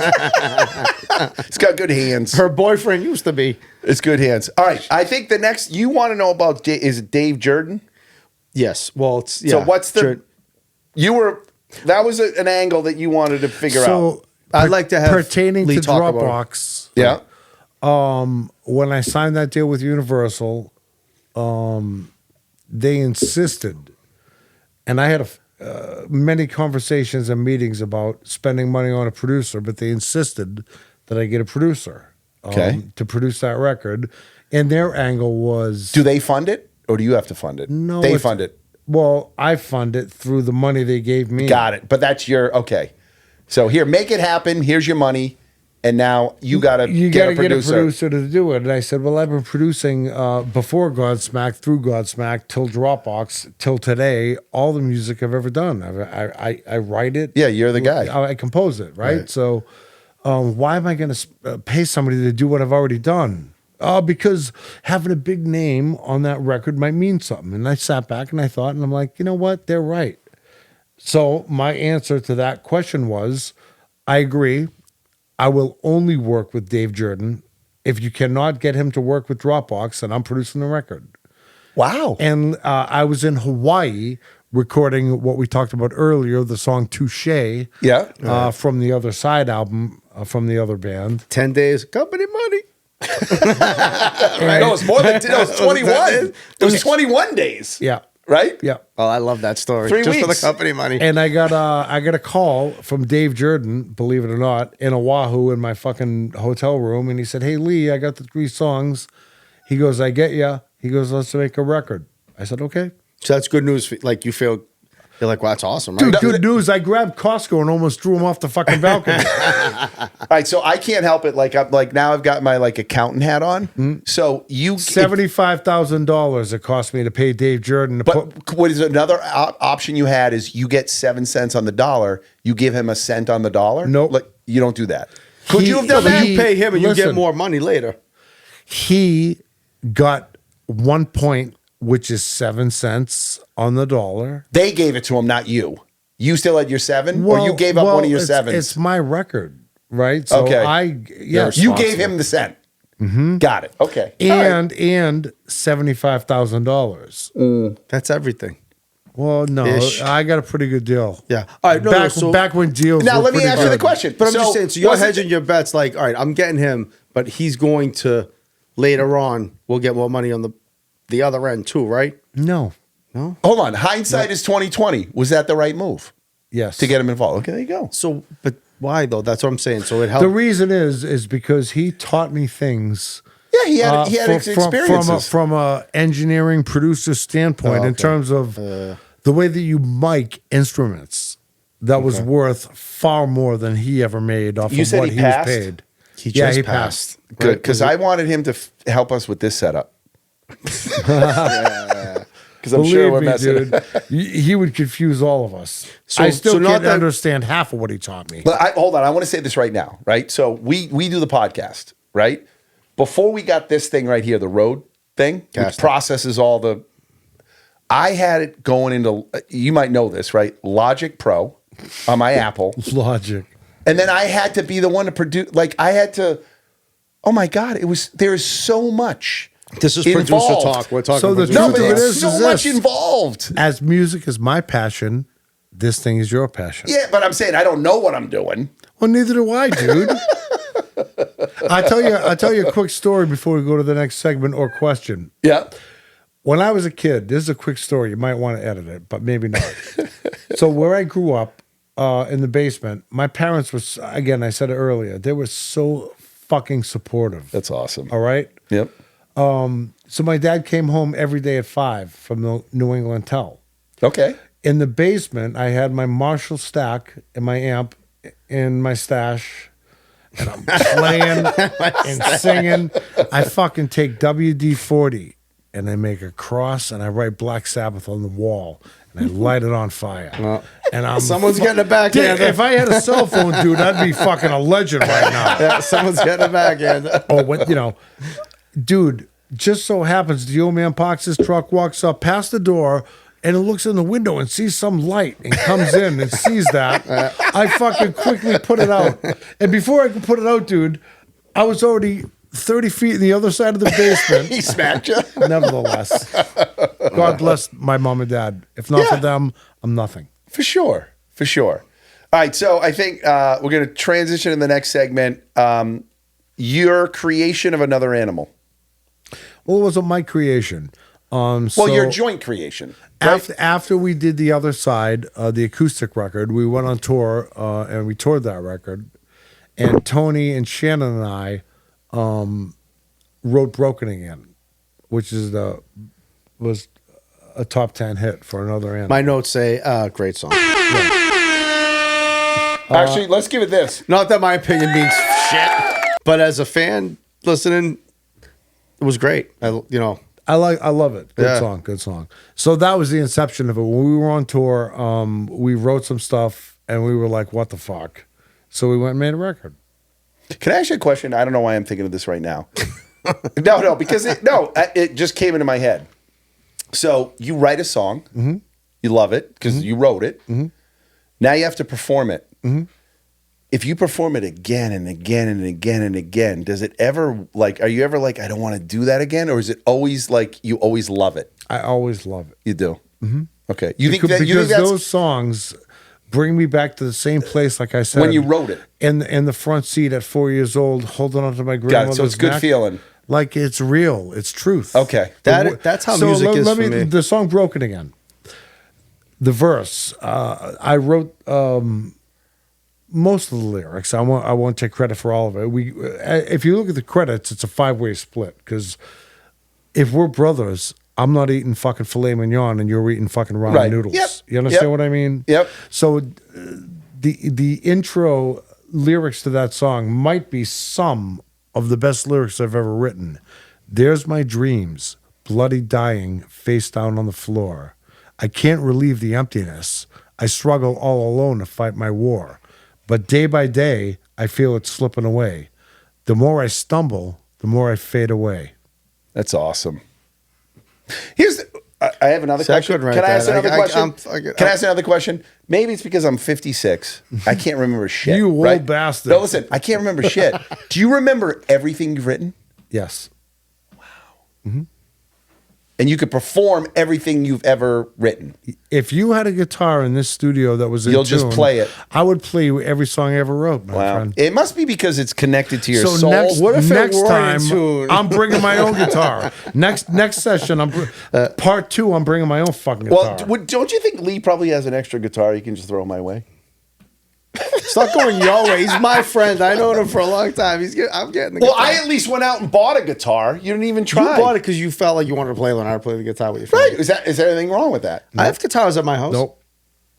It's got good hands. Her boyfriend used to be. It's good hands. All right. I think the next you want to know about is it Dave Jerden? Yes. Well, it's So what's the? You were That was an angle that you wanted to figure out. So I'd like to have pertaining Lee to talk about it. Dropbox. Yeah. When I signed that deal with Universal, they insisted, and I had many conversations and meetings about spending money on a producer, but they insisted that I get a producer to produce that record. And their angle was, Do they fund it, or do you have to fund it? No, they it's- fund it. well, I fund it through the money they gave me. Got it. But that's your okay. So here, make it happen. Here's your money, and now you gotta You get got a to get a producer. producer to do it. And I said, well, I've been producing before Godsmack, through Godsmack, till Dropbox, till today, all the music I've ever done. I write it. Yeah, you're the guy. I compose it, right? So why am I going to pay somebody to do what I've already done? Because having a big name on that record might mean something. And I sat back and I thought, and I'm like, you know what? They're right. So my answer to that question was, I agree. I will only work with Dave Jerden. If you cannot get him to work with Dropbox, then I'm producing the record. Wow. And I was in Hawaii recording what we talked about earlier, the song Touché. Yeah. From the Other Side album from the other band. 10 days, company money. Right. No, it's more than it was 21. It was 21 days. Yeah. Right? Yeah. Oh, I love that story. 3 Just for the weeks. company money. And I got a call from Dave Jerden, believe it or not, in Oahu in my fucking hotel room. And he said, hey, Lee, I got the 3 songs. He goes, I get ya. He goes, let's make a record. I said, okay. So that's good news. Like, you feel, you're like, well, that's awesome, right? Dude, good news. I grabbed Costco and almost threw him off the fucking balcony. All right, so I can't help it. Like I'm like now I've got my like accountant hat on. So you $75,000 it cost me to pay Dave Jerden to put. But what is another option you had is you get 7 cents on the dollar. You give him a cent on the dollar. Nope. Like you don't do that. Could you have No, done but that? you pay him and you Listen. get more money later. He got 1 point, which is 7 cents on the dollar. They gave it to him, not you. You still had your 7, or you gave up one of your 7s. It's my record, right? So Okay. yes. You gave him the cent. Got it. Okay. All right. and $75,000. That's everything. Well, no, Ish. I got a pretty good deal. Yeah. All right. No, back, so, back when deals. Now were let me pretty ask you the good. question. But I'm just saying, so you're was it- hedging your bets like, all right, I'm getting him, but he's going to, later on, we'll get more money on the other end too, right? No. No? Hold on. Hindsight is 2020. Was that the right move Yes. to get him involved? Okay, there you go. So, but why though? That's what I'm saying. So it helped. The reason is because he taught me things. Yeah, he had experiences. from a engineering producer standpoint, Oh, in okay. terms of the way that you mic instruments. That was worth far more than he ever made off You of said what he he was passed? paid. He Yeah, just he passed. Good, because I wanted him to help us with this setup. Because I'm sure we're Believe me, messing. dude, he would confuse all of us. So- I still so not can't that- understand half of what he taught me. But hold on, I want to say this right now, right? So we do the podcast, right? Before we got this thing right here, the Rode thing, which Casting. processes all the. I had it going into. You might know this, right? Logic Pro on my Apple, Logic. and then I had to be the one to produce. Like I had to. Oh my God! It was there is so much. This is involved. producer talk. We're talking So the producer No, truth but of it talk. it's is so much this. involved. As music is my passion, this thing is your passion. Yeah, but I'm saying I don't know what I'm doing. Well, neither do I, dude. I tell you a quick story before we go to the next segment or question. Yeah. When I was a kid, this is a quick story. You might want to edit it, but maybe not. So where I grew up in the basement, my parents was, again, I said it earlier, they were so fucking supportive. That's awesome. All right? Yep. So my dad came home every day at 5 from the New England Tell. Okay. In the basement, I had my Marshall stack and my amp in my stash, and I'm playing and singing. I fucking take WD-40 and I make a cross and I write Black Sabbath on the wall and I light it on fire. And I'm Someone's getting a backhand. If I had a cell phone, dude, I'd be fucking a legend right now. Yeah, someone's getting a backhand. Or when, dude, just so happens the old man parks his truck, walks up past the door, and it looks in the window and sees some light and comes in and sees that. I fucking quickly put it out. And before I could put it out, dude, I was already 30 feet in the other side of the basement. He smacked you. Nevertheless, God bless my mom and dad. If not for Yeah. them, I'm nothing. For sure. For sure. All right, so I think we're going to transition in the next segment. Your creation of another animal. Well, it wasn't my creation. Well, your joint creation. Right? After we did the other side, the acoustic record, we went on tour and we toured that record. And Tony and Shannon and I wrote "Broken Again," which was a top 10 hit for another animal. My notes say, great song. Actually, let's give it this. Not that my opinion means shit, but as a fan listening, it was great. I love it. Yeah. Good song. So that was the inception of it. When we were on tour, we wrote some stuff and we were like, what the fuck? So we went and made a record. Can I ask you a question? I don't know why I'm thinking of this right now. No, because it just came into my head. So you write a song, Mm-hmm. you love it because you wrote it. Mm-hmm. Now you have to perform it. Mm-hmm. If you perform it again and again and again and again, does it ever are you ever like, I don't want to do that again? Or is it always like you always love it? I always love it. You do? Mm-hmm. Okay. Because those songs bring me back to the same place, like I said. When you wrote it. In the front seat at 4 years old, holding onto my Got grandmother's it. So it's good neck. feeling. Like it's real. It's truth. Okay. That's how music is for me. The song "Broken Again." The verse, I wrote most of the lyrics. I won't take credit for all of it. If you look at the credits, it's a 5-way split. Because if we're brothers, I'm not eating fucking filet mignon and you're eating fucking ramen Right. noodles. Yep. You understand Yep. what I mean? Yep. So the intro lyrics to that song might be some of the best lyrics I've ever written. There's my dreams, bloody dying, face down on the floor. I can't relieve the emptiness. I struggle all alone to fight my war. But day by day, I feel it slipping away. The more I stumble, the more I fade away. That's awesome. I have another See, I question. couldn't write Can I that. ask another question? Can I I'm- ask another question? Maybe it's because I'm 56. I can't remember shit. You old right? bastard. No, listen, I can't remember shit. Do you remember everything you've written? Yes. And you could perform everything you've ever written. If you had a guitar in this studio that was in You'll just tune, play it. I would play every song I ever wrote, my friend. It must be because it's connected to your So soul. next, What if it next weren't time in tune? I'm bringing my own guitar. Next session, part 2. I'm bringing my own fucking guitar. Well, don't you think Lee probably has an extra guitar you can just throw my way? It's not going your way. He's my friend. I known him for a long time. I'm getting the Well, guitar. I at least went out and bought a guitar. You didn't even try. You bought it because you felt like you wanted to learn how to play the guitar with your friend. Right. Is there anything wrong with that? I have guitars at my house. Nope.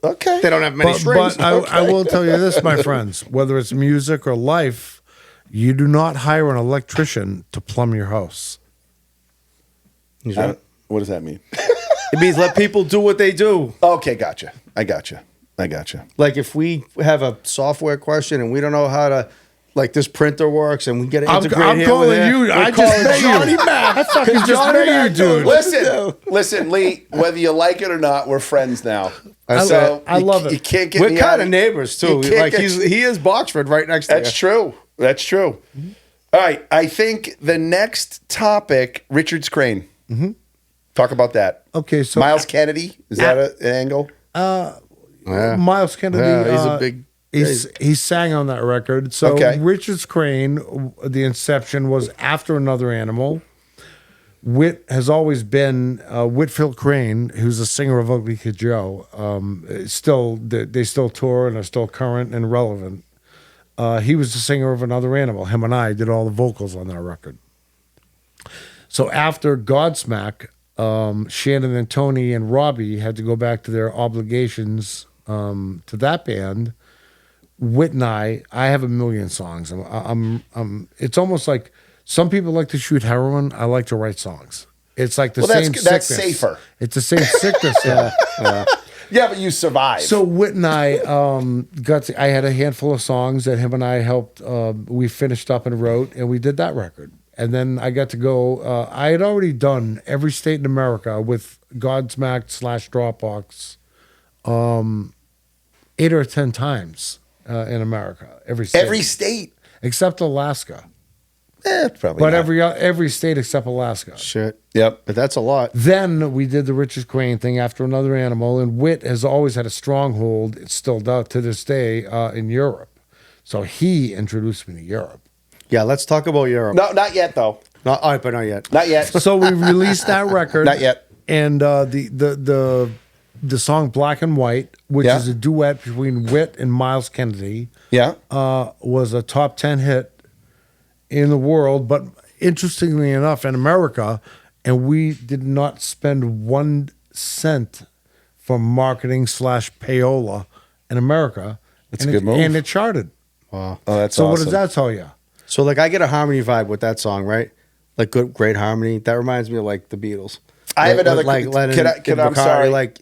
Okay. They don't have many strings. But I will tell you this, my friends, whether it's music or life, you do not hire an electrician to plumb your house. He's right. What does that mean? It means let people do what they do. Okay, gotcha. I gotcha. Like if we have a software question and we don't know how to, like this printer works and we get it integrated I'm here calling with there, you. we're I just calling met Johnny you. Mack. I fucking just Johnny met you, Mack dude. knows what to do. Listen, Lee. Whether you like it or not, we're friends now. I love it. You can't get We're me kind out of neighbors too. You can't Like get- he is Boxford right next to That's you. true. That's true. All right. I think the next topic, Richard's Crane. Talk about that. Okay, so Miles Kennedy. Is that an angle? Yeah. Miles Kennedy. Yeah, he's a big. He sang on that record. So Okay. Richard's Crane, the inception was after Another Animal. Whit has always been Whitfield Crane, who's a singer of Ugly Kid Joe. They still tour and are still current and relevant. He was the singer of Another Animal. Him and I did all the vocals on that record. So after Godsmack, Shannon and Tony and Robbie had to go back to their obligations to that band. Whit and I have a million songs. It's almost like some people like to shoot heroin. I like to write songs. It's like the same sickness. That's safer. It's the same sickness. Yeah, but you survived. So Whit and I I had a handful of songs that him and I helped. We finished up and wrote, and we did that record. And then I got to go. I had already done every state in America with Godsmack / Dropbox, 8 or 10 times in America. Every every state. except Alaska. Probably but not. every state except Alaska. Shit. Yep. But that's a lot. Then we did the Richard Crane thing after Another Animal, and Whit has always had a stronghold, it still does to this day, in Europe. So he introduced me to Europe. Yeah, let's talk about Europe. No, not yet though. Not, all right, but not yet. Not yet. So we released that record. Not yet. And the song Black and White, which Yeah. is a duet between Whit and Miles Kennedy, Yeah. was a top 10 hit in the world, but interestingly enough, in America, and we did not spend 1 cent for marketing / payola in America. That's a good move. And it charted. Wow. Oh, that's So awesome. what does that tell you? So like I get a harmony vibe with that song, right? Like good, great harmony. That reminds me of like the Beatles. I have Like- another. like Lennon, Can I, Kid I'm McCartney, sorry. Like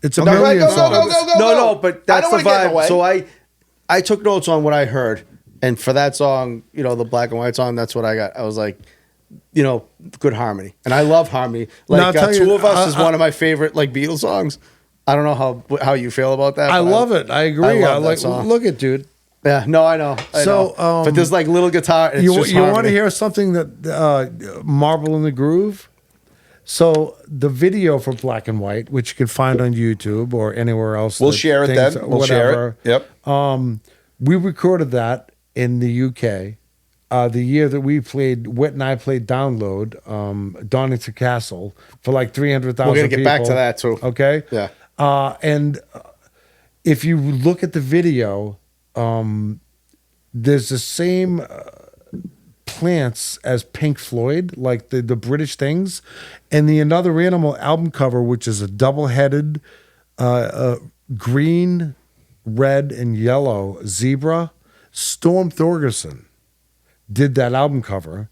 It's a No, go, million go, go, songs. go, go, no, go. but I that's don't the wanna get in the vibe. way. So I took notes on what I heard, and for that song, you know, the Black and White song, that's what I got. I was like, you know, good harmony, and I love harmony. Now, Like I'll tell Two you, of Us is one of my favorite like Beatles songs. I don't know how you feel about that. I but love it. I agree. I I, love that like. song. Look at dude. Yeah, no, I know. I So, know. But there's like little guitar. And it's just You want to harmony. hear something that Marble in the Groove? So the video for Black and White, which you can find on YouTube or anywhere else, We'll that share it things- then. We'll share it. Yep. We recorded that in the UK. The year that we played, Whit and I played Download, Donington Castle for like 300,000 We're gonna people. get back to that too. Okay. Yeah. And if you look at the video, there's the same plants as Pink Floyd, like the British things, and the Another Animal album cover, which is a double-headed green, red, and yellow zebra. Storm Thorgerson did that album cover,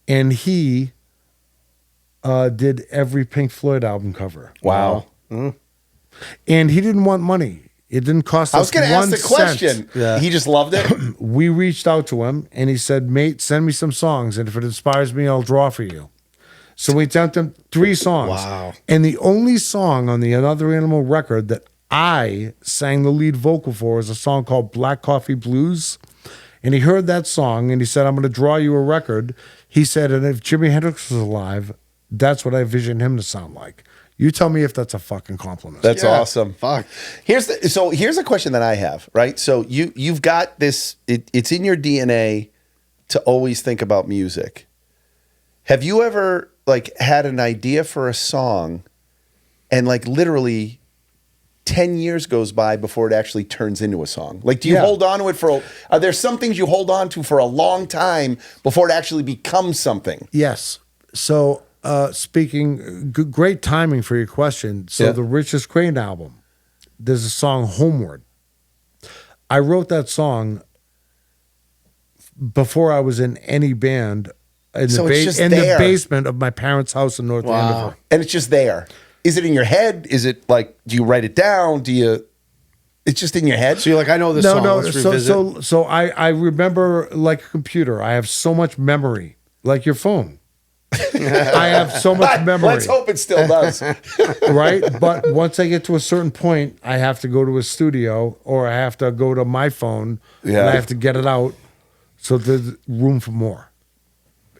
and he did every Pink Floyd album cover. Wow. And he didn't want money. It didn't cost us I was going to ask 1 the cent. question. Yeah. He just loved it. We reached out to him, and he said, "Mate, send me some songs, and if it inspires me, I'll draw for you." So we sent him 3 songs. Wow. And the only song on the Another Animal record that I sang the lead vocal for is a song called Black Coffee Blues. And he heard that song, and he said, "I'm going to draw you a record." He said, "And if Jimi Hendrix was alive, that's what I envision him to sound like." You tell me if that's a fucking compliment. That's Yeah. awesome. Fuck. Here's a question that I have, right? So you've got this. It's in your DNA to always think about music. Have you ever like had an idea for a song, and like literally 10 years goes by before it actually turns into a song? Like, do you Yeah. hold on to it are there some things you hold on to for a long time before it actually becomes something? Yes. So, speaking, great timing for your question. So, Yeah. the Richard Crane album, there's a song "Homeward." I wrote that song before I was in any band in, So it's just the there. basement of my parents' house in North Wow. Andover. And it's just there. Is it in your head? Is it like, do you write it down? It's just in your head? So you're like, I know this song. Let's revisit. So I remember like a computer. I have so much memory, like your phone. I have so much memory. Let's hope it still does. Right? But once I get to a certain point, I have to go to a studio or I have to go to my phone and Yeah. I have to get it out. So there's room for more,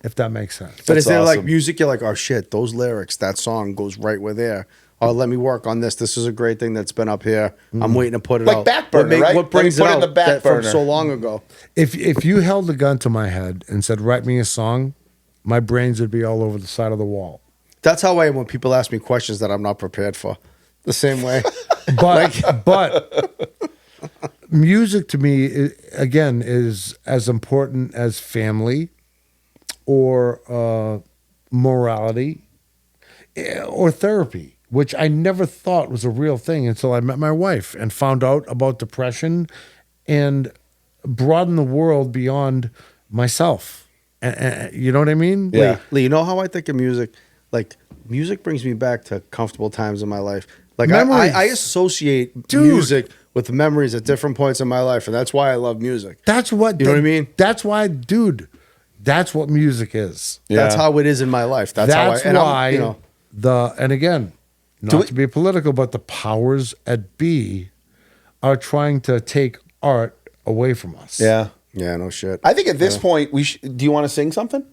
if that makes sense. But is That's there like awesome. music? You're like, oh shit, those lyrics, that song goes right where there. Oh, let me work on this. This is a great thing that's been up here. I'm waiting to put it Like out. back burner, right? What brings Let me it put it out in the back that from burner. so long ago? If you held a gun to my head and said, "Write me a song," my brains would be all over the side of the wall. That's how I am when people ask me questions that I'm not prepared for. The same way. But music to me, again, is as important as family or morality or therapy, which I never thought was a real thing until I met my wife and found out about depression and broadened the world beyond myself. You know what I mean? Yeah. Lee, you know how I think of music? Like, music brings me back to comfortable times in my life. Like, Memories. I associate Dude. music with memories at different points in my life, and that's why I love music. That's what You know what I mean? That's why, dude. That's what music is. Yeah. That's how it is in my life. That's how I. That's And why I'm, and again, not to be political, but the powers at be are trying to take art away from us. Yeah. Yeah, no shit. I think at this point, do you want to sing something?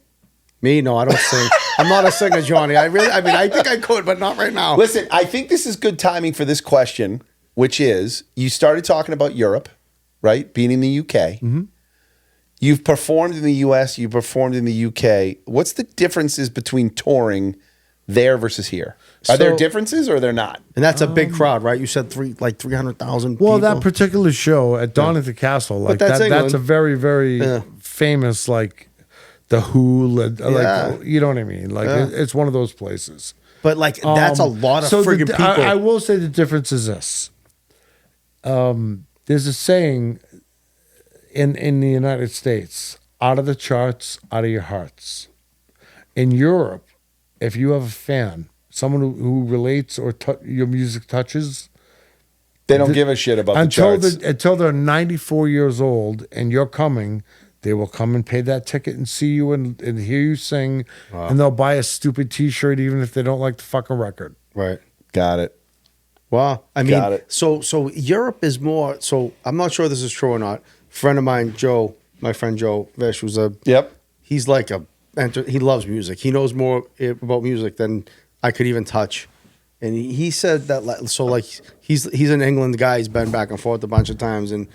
Me? No, I don't sing. I'm not a singer, Johnny. I mean, I think I could, but not right now. Listen, I think this is good timing for this question, which is you started talking about Europe, right? Being in the UK. Mm-hmm. You've performed in the US, you've performed in the UK. What's the differences between touring there versus here? Are there differences or they're not? And that's a big crowd, right? You said 300,000 people. Well, that particular show at Donington Castle, like But that's a very, very famous, like the Who, like you know what I mean? Like it's one of those places. But like that's a lot of friggin' people. I will say the difference is this. There's a saying in the United States, out of the charts, out of your hearts. In Europe, if you have a fan, someone who relates or your music touches, they don't give a shit about the charts. Until they're 94 years old and you're coming, they will come and pay that ticket and see you and hear you sing, and they'll buy a stupid T-shirt even if they don't like the fucking record. Right. Got it. Wow. I mean, so Europe is more, so I'm not sure this is true or not. Friend of mine, Joe, my friend Joe Vish, was he's like he loves music. He knows more about music than I could even touch. And he said that, so like he's an England guy. He's been back and forth a bunch of times. And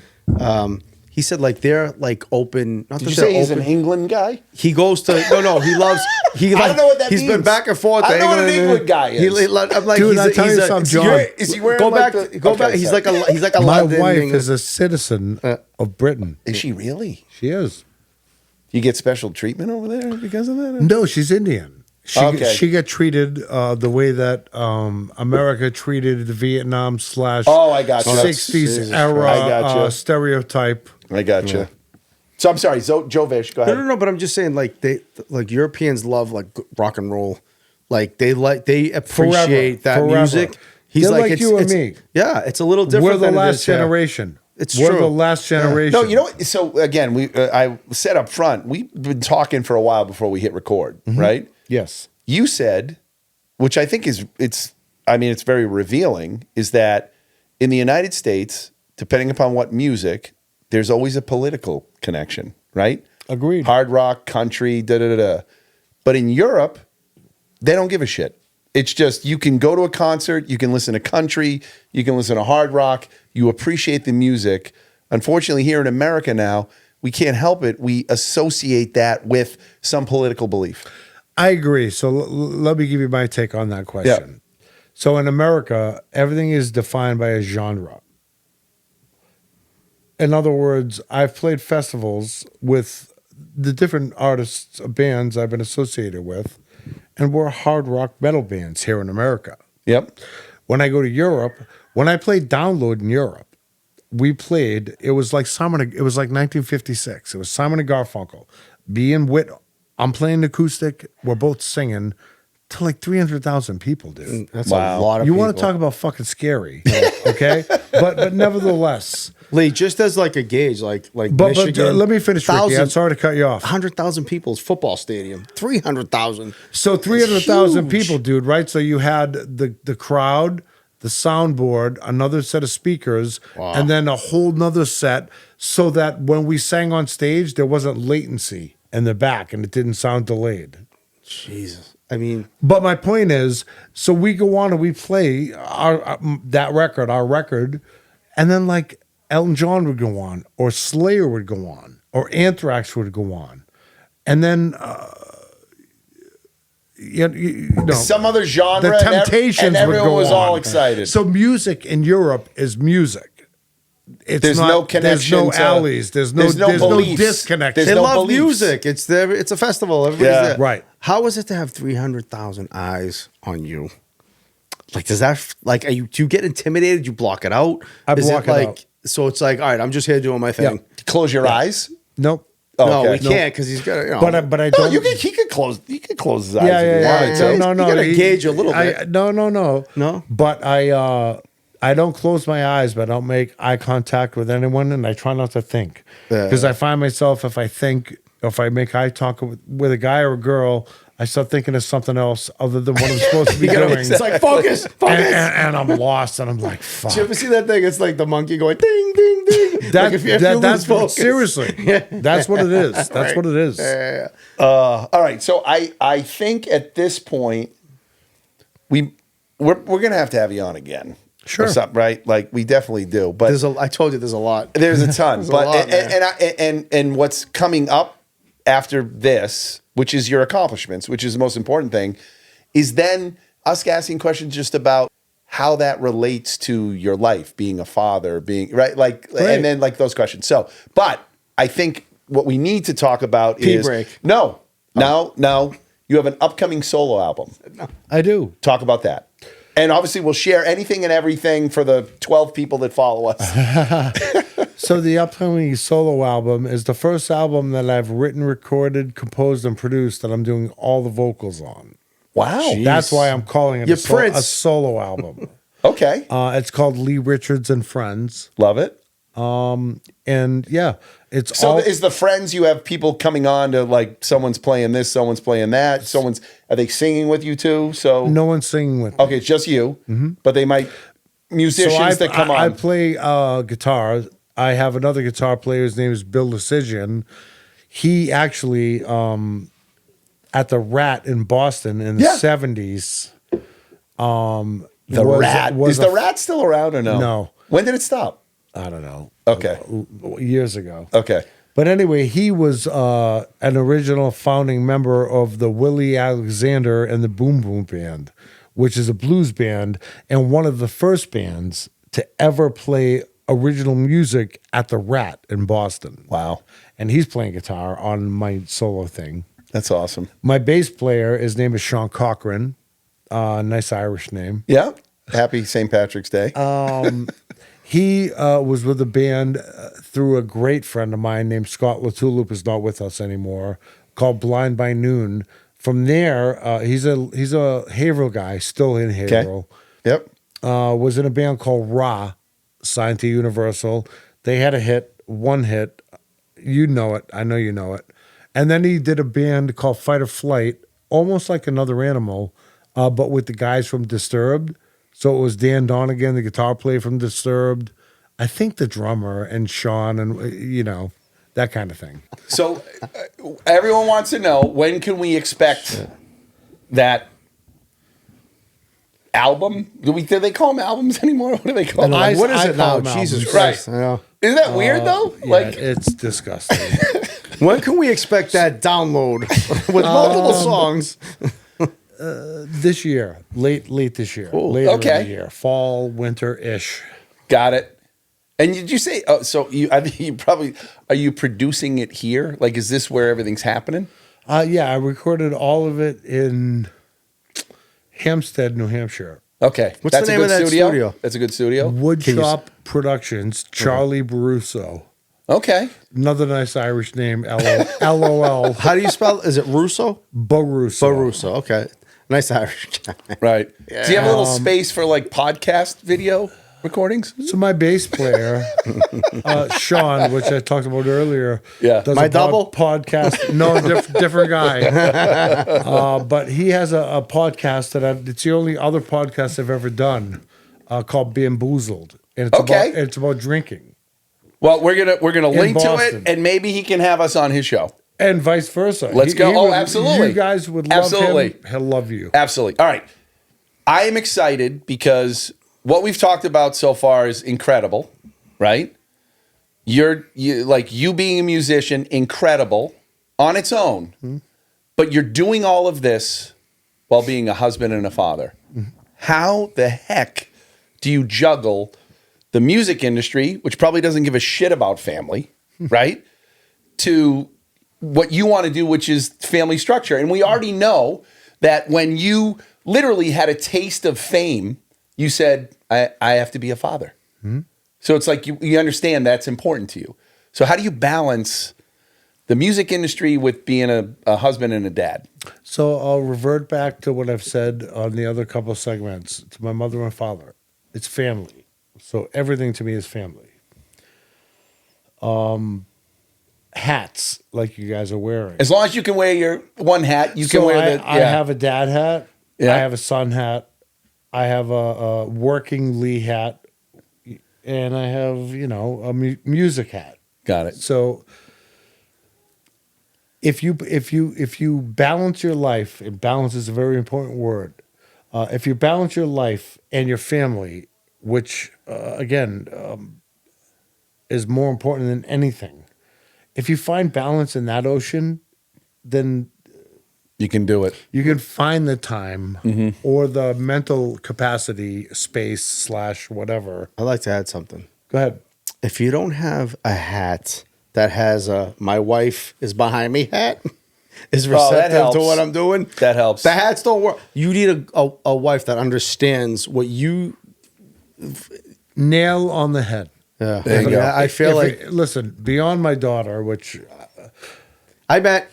he said like they're like open. Not Did you say he's an England guy? He goes to, no, he loves, I don't know what that means. He's been back and forth. I don't know what an England guy is. I'm like, dude, I'll tell you something, John. Is he wearing go like back, the, go okay, back. He's like a My London wife England. is a citizen of Britain. Is she really? She is. You get special treatment over there because of that? No, she's Indian. She got treated the way that America treated the Vietnam / I got you. 60s era stereotype. I got you. So I'm sorry, Joe Vish, go ahead. No, but I'm just saying, like Europeans love like rock and roll, like they appreciate that forever. music. He's They're like it's, you and it's, me. Yeah, it's a little different. We're the than last generation. We're the last generation. No, you know what? So again, I said up front, we've been talking for a while before we hit record, right? Yes. You said, which I think it's very revealing, is that in the United States, depending upon what music, there's always a political connection, right? Agreed. Hard rock, country, da-da-da-da. But in Europe, they don't give a shit. It's just you can go to a concert, you can listen to country, you can listen to hard rock, you appreciate the music. Unfortunately, here in America now, we can't help it. We associate that with some political belief. I agree. So let me give you my take on that question. Yeah. So in America, everything is defined by a genre. In other words, I've played festivals with the different artists, bands I've been associated with, and we're hard rock metal bands here in America. Yep. When I go to Europe, when I played Download in Europe, we played, it was like 1956. It was Simon and Garfunkel. Being Whit, I'm playing acoustic, we're both singing to like 300,000 people, dude. That's a lot of you people. want to talk about fucking scary, okay? But nevertheless, Lee, just as like a gauge, like Michigan. But let me finish, Ricky. I'm sorry to cut you off. 100,000 people's football stadium, 300,000. So 300,000 people, dude, right? So you had the crowd, the soundboard, another set of speakers, and then a whole nother set, so that when we sang on stage, there wasn't latency in the back and it didn't sound delayed. Jesus. I mean, but my point is, so we go on and we play our record, and then like Elton John would go on, or Slayer would go on, or Anthrax would go on, and then you know, some other genre, the Temptations, and everyone would go was on. all excited. So music in Europe is music. There's no connection. There's no alleys. There's no disconnect. They love music. It's a festival. Everybody's there. Right. How is it to have 300,000 eyes on you? Like, does that do you get intimidated? You block it out? I block it out. So it's like, all right, I'm just here doing my thing. Yeah. Close your eyes. Nope. Oh, no, we can't because he's got. But I don't. He could close. He could close his eyes. Yeah. No. You gotta gauge a little bit. No. But I don't close my eyes, but I don't make eye contact with anyone, and I try not to think. Because I find myself, if I make eye contact with a guy or a girl, I start thinking of something else other than what I'm supposed to be doing. It's like, focus. And I'm lost, and I'm like, fuck. Did you ever see that thing? It's like the monkey going, ding, ding, ding. if you lose That's focus. seriously. That's what it is. That's Right. what it is. All right. So I think at this point we're gonna have to have you on again. Sure. Or something, right? Like we definitely do. But I told you there's a lot. there's a ton. There's a but lot, and what's coming up after this, which is your accomplishments, which is the most important thing, is then us asking questions just about how that relates to your life, being a father, being right, like, and then like those questions. So, but I think what we need to talk about is break. no. You have an upcoming solo album. I do. Talk about that. And obviously, we'll share anything and everything for the 12 people that follow us. So the upcoming solo album is the first album that I've written, recorded, composed, and produced that I'm doing all the vocals on. Wow. That's why I'm calling it You're a Prince. solo album. Okay. It's called Lee Richards and Friends. Love it. And yeah, it's So all... is the friends, you have people coming on to like someone's playing this, someone's playing that, are they singing with you too? So no one's singing with me. okay, it's just you, but they might musicians that come I on. play guitar. I have another guitar player. His name is Bill Decision. He actually, at the Rat in Boston in the Yeah. 70s. The Rat. Is the Rat still around or no? No. When did it stop? I don't know. Okay. Years ago. Okay. But anyway, he was an original founding member of the Willie Alexander and the Boom Boom Band, which is a blues band and one of the first bands to ever play original music at the Rat in Boston. Wow. And he's playing guitar on my solo thing. That's awesome. My bass player, his name is Sean Cochran. Nice Irish name. Yeah. Happy St. Patrick's Day. He was with a band through a great friend of mine named Scott Latulip, who's not with us anymore, called Blind by Noon. From there, he's a Haverhill guy, still in Haverhill. Yep. Was in a band called Ra, signed to Universal. They had one hit. You know it. I know you know it. And then he did a band called Fight or Flight, almost like Another Animal, but with the guys from Disturbed. So it was Dan Donegan, the guitar player from Disturbed, I think the drummer, and Sean, and that kind of thing. So everyone wants to know, when can we expect that album? Do they call them albums anymore? What do they call them? What is I it now? call them Jesus albums. Christ. Right. I know. Isn't that weird though? Yeah, Like, it's disgusting. When can we expect that download with multiple songs? This year, late this year, later in the year, fall, winter-ish. got it. And did you say? Oh, so I think you probably are you producing it here? Like, is this where everything's happening? Yeah, I recorded all of it in Hampstead, New Hampshire. Okay, What's the name of that studio? That's a good studio. Woodshop Productions, Charlie Baruso. Okay, Another nice Irish name, LOL. How do you spell? Is it Russo? Baruso. Baruso. Okay. Nice Irish guy. right. Do you have a little space for like podcast video recordings? So my bass player, Sean, which I talked about earlier, does My a double? podcast. No, different guy. But he has a podcast it's the only other podcast I've ever done called Bamboozled, and it's about drinking, Well, we're gonna link to Boston. it, and maybe he can have us on his show. and vice versa. Let's go. Absolutely. You guys would love Absolutely. him. He'll love you. Absolutely. All right. I am excited because what we've talked about so far is incredible, right? You being a musician, incredible on its own, but you're doing all of this while being a husband and a father. How the heck do you juggle the music industry, which probably doesn't give a shit about family, right? To what you want to do, which is family structure. And we already know that when you literally had a taste of fame, you said, I have to be a father. So it's like you understand that's important to you. So how do you balance the music industry with being a husband and a dad? So I'll revert back to what I've said on the other couple of segments to my mother and father. It's family. So everything to me is family. Hats, like you guys are wearing. As long as you can wear your one hat, you can So wear the. I have a dad hat. Yeah. I have a son hat. I have a working Lee hat. and I have, you know, a music hat. Got it. So if you balance your life, and balance is a very important word. If you balance your life and your family, which again is more important than anything, if you find balance in that ocean, then You can do it. you can find the time or the mental capacity, space / whatever. I'd like to add something. Go ahead. If you don't have a hat that has a "my wife is behind me" hat, is that receptive helps. to what I'm doing, That helps. the hats don't work. You need a wife that understands what you. Nail on the head. Yeah, There you go. I feel like listen, beyond my daughter, which I bet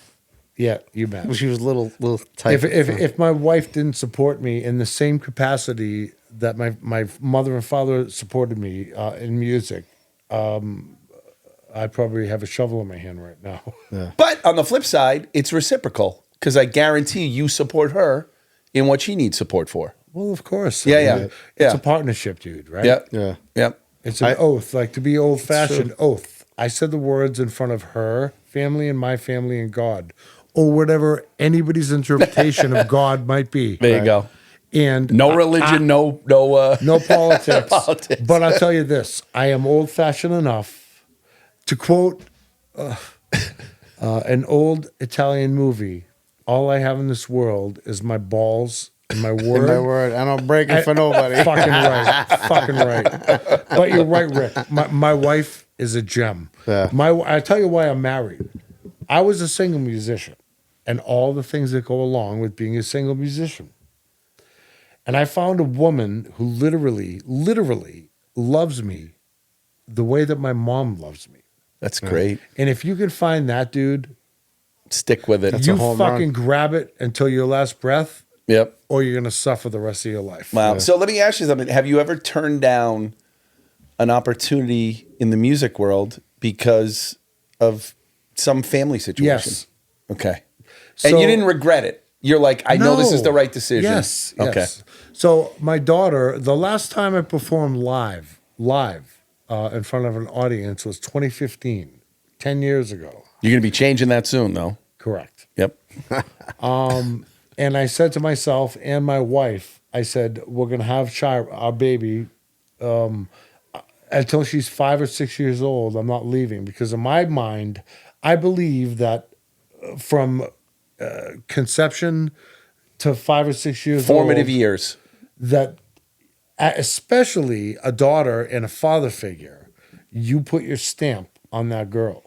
yeah, you bet. she was a little tight. If my wife didn't support me in the same capacity that my mother and father supported me in music, I'd probably have a shovel in my hand right now. Yeah. But on the flip side, it's reciprocal because I guarantee you support her in what she needs support for. Well, of course. Yeah, I mean, yeah. It's Yeah. a partnership, dude, right? Yep. Yeah. Yep. It's an oath, like to be old-fashioned oath. I said the words in front of her family and my family and God, or whatever anybody's interpretation of God might be. There you go. And No religion, no no politics. politics. But I'll tell you this: I am old-fashioned enough to quote an old Italian movie. All I have in this world is my balls and my word. My word, I don't break it for nobody. Fucking right. Fucking right. But you're right, Rick. My wife is a gem. Yeah. I tell you why I'm married. I was a single musician and all the things that go along with being a single musician. And I found a woman who literally loves me the way that my mom loves me. That's great. And if you can find that, dude, Stick with it. That's you a home fucking run. grab it until your last breath, Yep. or you're going to suffer the rest of your life. Wow. Yeah. So let me ask you something. Have you ever turned down an opportunity in the music world because of some family situation? Yes. Okay. So- and you didn't regret it. You're like, I know this is the No. right decision. Yes. Okay. Yes. So my daughter, the last time I performed live in front of an audience was 2015, 10 years ago. You're going to be changing that soon, though. Correct. Yep. And I said to myself and my wife, I said, we're going to have our baby until she's 5 or 6 years old. I'm not leaving because in my mind, I believe that from conception to 5 or 6 years Formative old, years. that especially a daughter and a father figure, you put your stamp on that girl.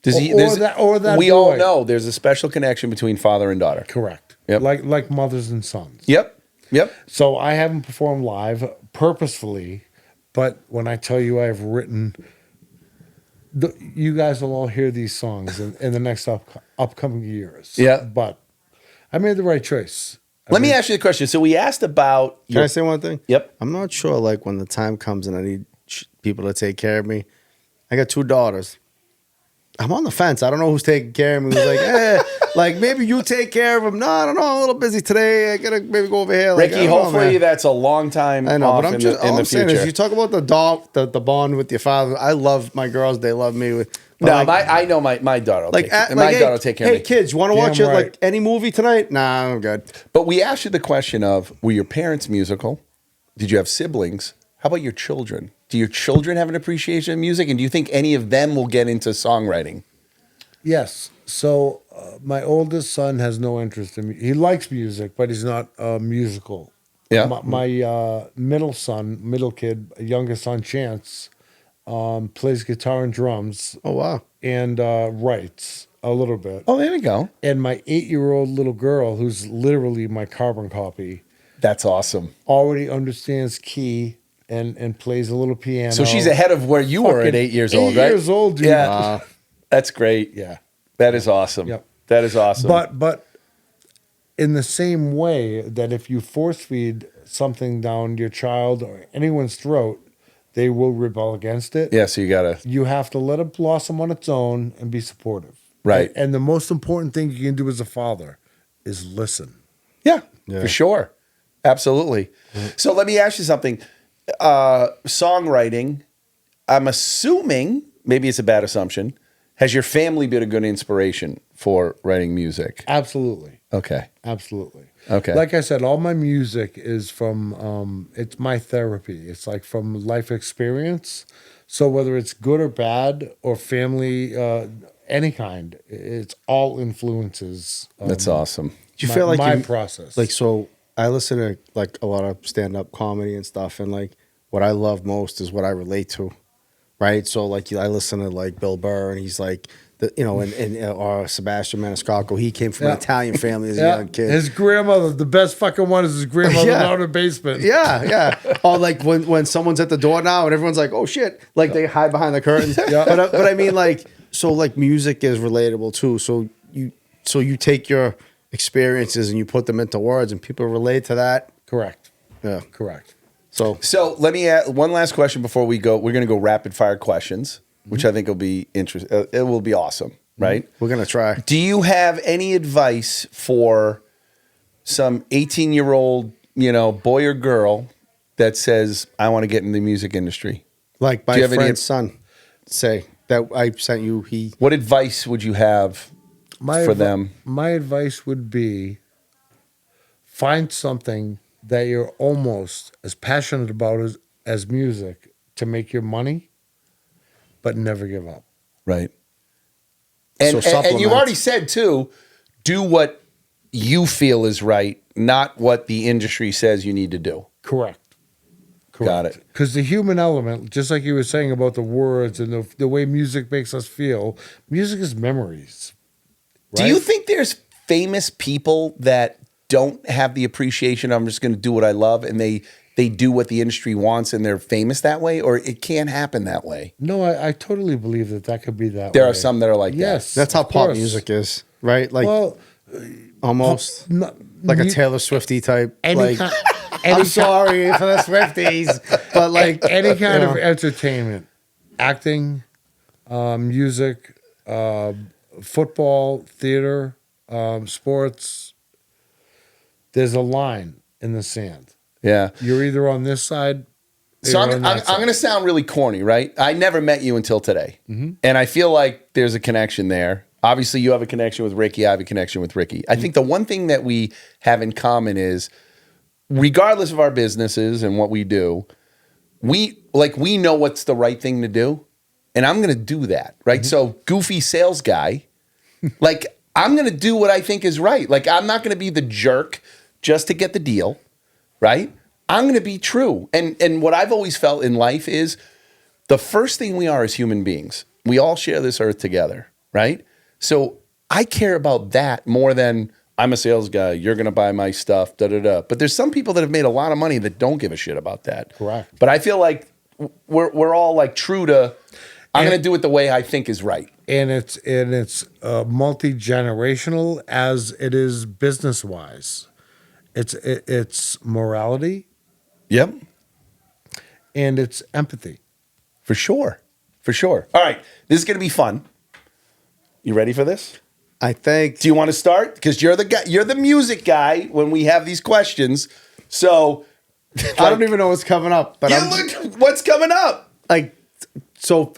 Or that we all boy. know there's a special connection between father and daughter. Correct. Yep. Like mothers and sons. Yep. Yep. So I haven't performed live purposefully, but when I tell you I have written, you guys will all hear these songs in the next upcoming years. Yeah. But I made the right choice. Let me ask you a question. So we asked about. Can I say one thing? Yep. I'm not sure, like, when the time comes and I need people to take care of me. I got 2 daughters. I'm on the fence. I don't know who's taking care of me. Who's like, like maybe you take care of them. No, I don't know. I'm a little busy today. I gotta maybe go over here. Like, Ricky, I don't know, hopefully man. that's a long time I know, off but I'm in just the, in all the I'm saying future. is you talk about the bond with your father. I love my girls. They love me. But No, like, I know my daughter will like, take, at, my like, daughter will take care hey of me. kids, you want to Damn watch it, right. like any movie tonight? Nah, I'm good. But we asked you the question of, were your parents musical? Did you have siblings? How about your children? Do your children have an appreciation of music? And do you think any of them will get into songwriting? Yes. So my oldest son has no interest in He likes music, but he's not musical. Yeah. My middle kid, youngest son, Chance, plays guitar and drums Oh wow. and writes a little bit. Oh, there we go. And my 8-year-old little girl, who's literally my carbon copy, That's awesome. already understands key and plays a little piano. So she's ahead of where you were at 8 years old, right? 8 years old, dude. Yeah. That's great. Yeah. That is awesome. Yep. That is awesome. But in the same way that if you force feed something down your child or anyone's throat, they will rebel against it. yeah, so you got to. You have to let it blossom on its own and be supportive. Right. And the most important thing you can do as a father is listen. Yeah, Yeah. for sure. Absolutely. So let me ask you something. Songwriting I'm assuming, maybe it's a bad assumption, has your family been a good inspiration for writing music? Absolutely. Okay. Absolutely. Okay. Like I said, all my music is from, it's my therapy. It's like from life experience. So whether it's good or bad or family, any kind, it's all influences. That's awesome. Do you feel like my you- process? Like, so I listen to like a lot of stand-up comedy and stuff, and like what I love most is what I relate to, right? So like I listen to like Bill Burr, and he's like, or Sebastian Maniscalco. He came from an Italian family as a young kid. His grandmother, the best fucking one is his grandmother Yeah. down in the basement. Yeah. Or like when someone's at the door now and everyone's like, oh shit, like they hide behind the curtains. Yeah. But I mean, like, so like music is relatable too. So you take your experiences and you put them into words and people relate to that. Correct. Yeah. Correct. So let me add one last question before we go. We're going to go rapid fire questions, which I think will be interesting. It will be awesome, right? We're going to try. Do you have any advice for some 18-year-old, boy or girl that says, I want to get in the music industry? Like Do my you have any- friend's son say that I sent you, What advice would you have for them? My advice would be find something that you're almost as passionate about as music to make your money, but never give up. Right. And you supplement. already said, too, do what you feel is right, not what the industry says you need to do. Correct. Got it. Because the human element, just like you were saying about the words and the way music makes us feel, music is memories. Do you think there's famous people that don't have the appreciation, I'm just going to do what I love, and they do what the industry wants and they're famous that way? Or it can't happen that way? No, I totally believe that could be that There way. are some that are like Yes. that's how of pop course. music is, right? Like Well, almost no, like a mu- Taylor Swifty type. any Like, kind, I'm sorry for the Swifties, but like any kind you of know. entertainment, acting, music, football, theater, sports. There's a line in the sand. Yeah. You're either on this side. So or I'm on that side. going to sound really corny, right? I never met you until today. And I feel like there's a connection there. Obviously, you have a connection with Ricky. I have a connection with Ricky. I think the one thing that we have in common is, regardless of our businesses and what we do, we know what's the right thing to do. And I'm going to do that, right? So goofy sales guy, like I'm going to do what I think is right. Like I'm not going to be the jerk just to get the deal, right? I'm going to be true. And what I've always felt in life is the first thing we are as human beings, we all share this earth together, right? So I care about that more than I'm a sales guy, you're going to buy my stuff, da-da-da. But there's some people that have made a lot of money that don't give a shit about that. Correct. But I feel like we're all like true to, I'm going to do it the way I think is right. And it's multi-generational as it is business-wise. It's morality Yep. and it's empathy. For sure. For sure. All right. This is going to be fun. You ready for this? I think Do you want to start? Because you're the guy, you're the music guy when we have these questions. So I don't even know what's coming up, but I'm look what's coming up. like, so.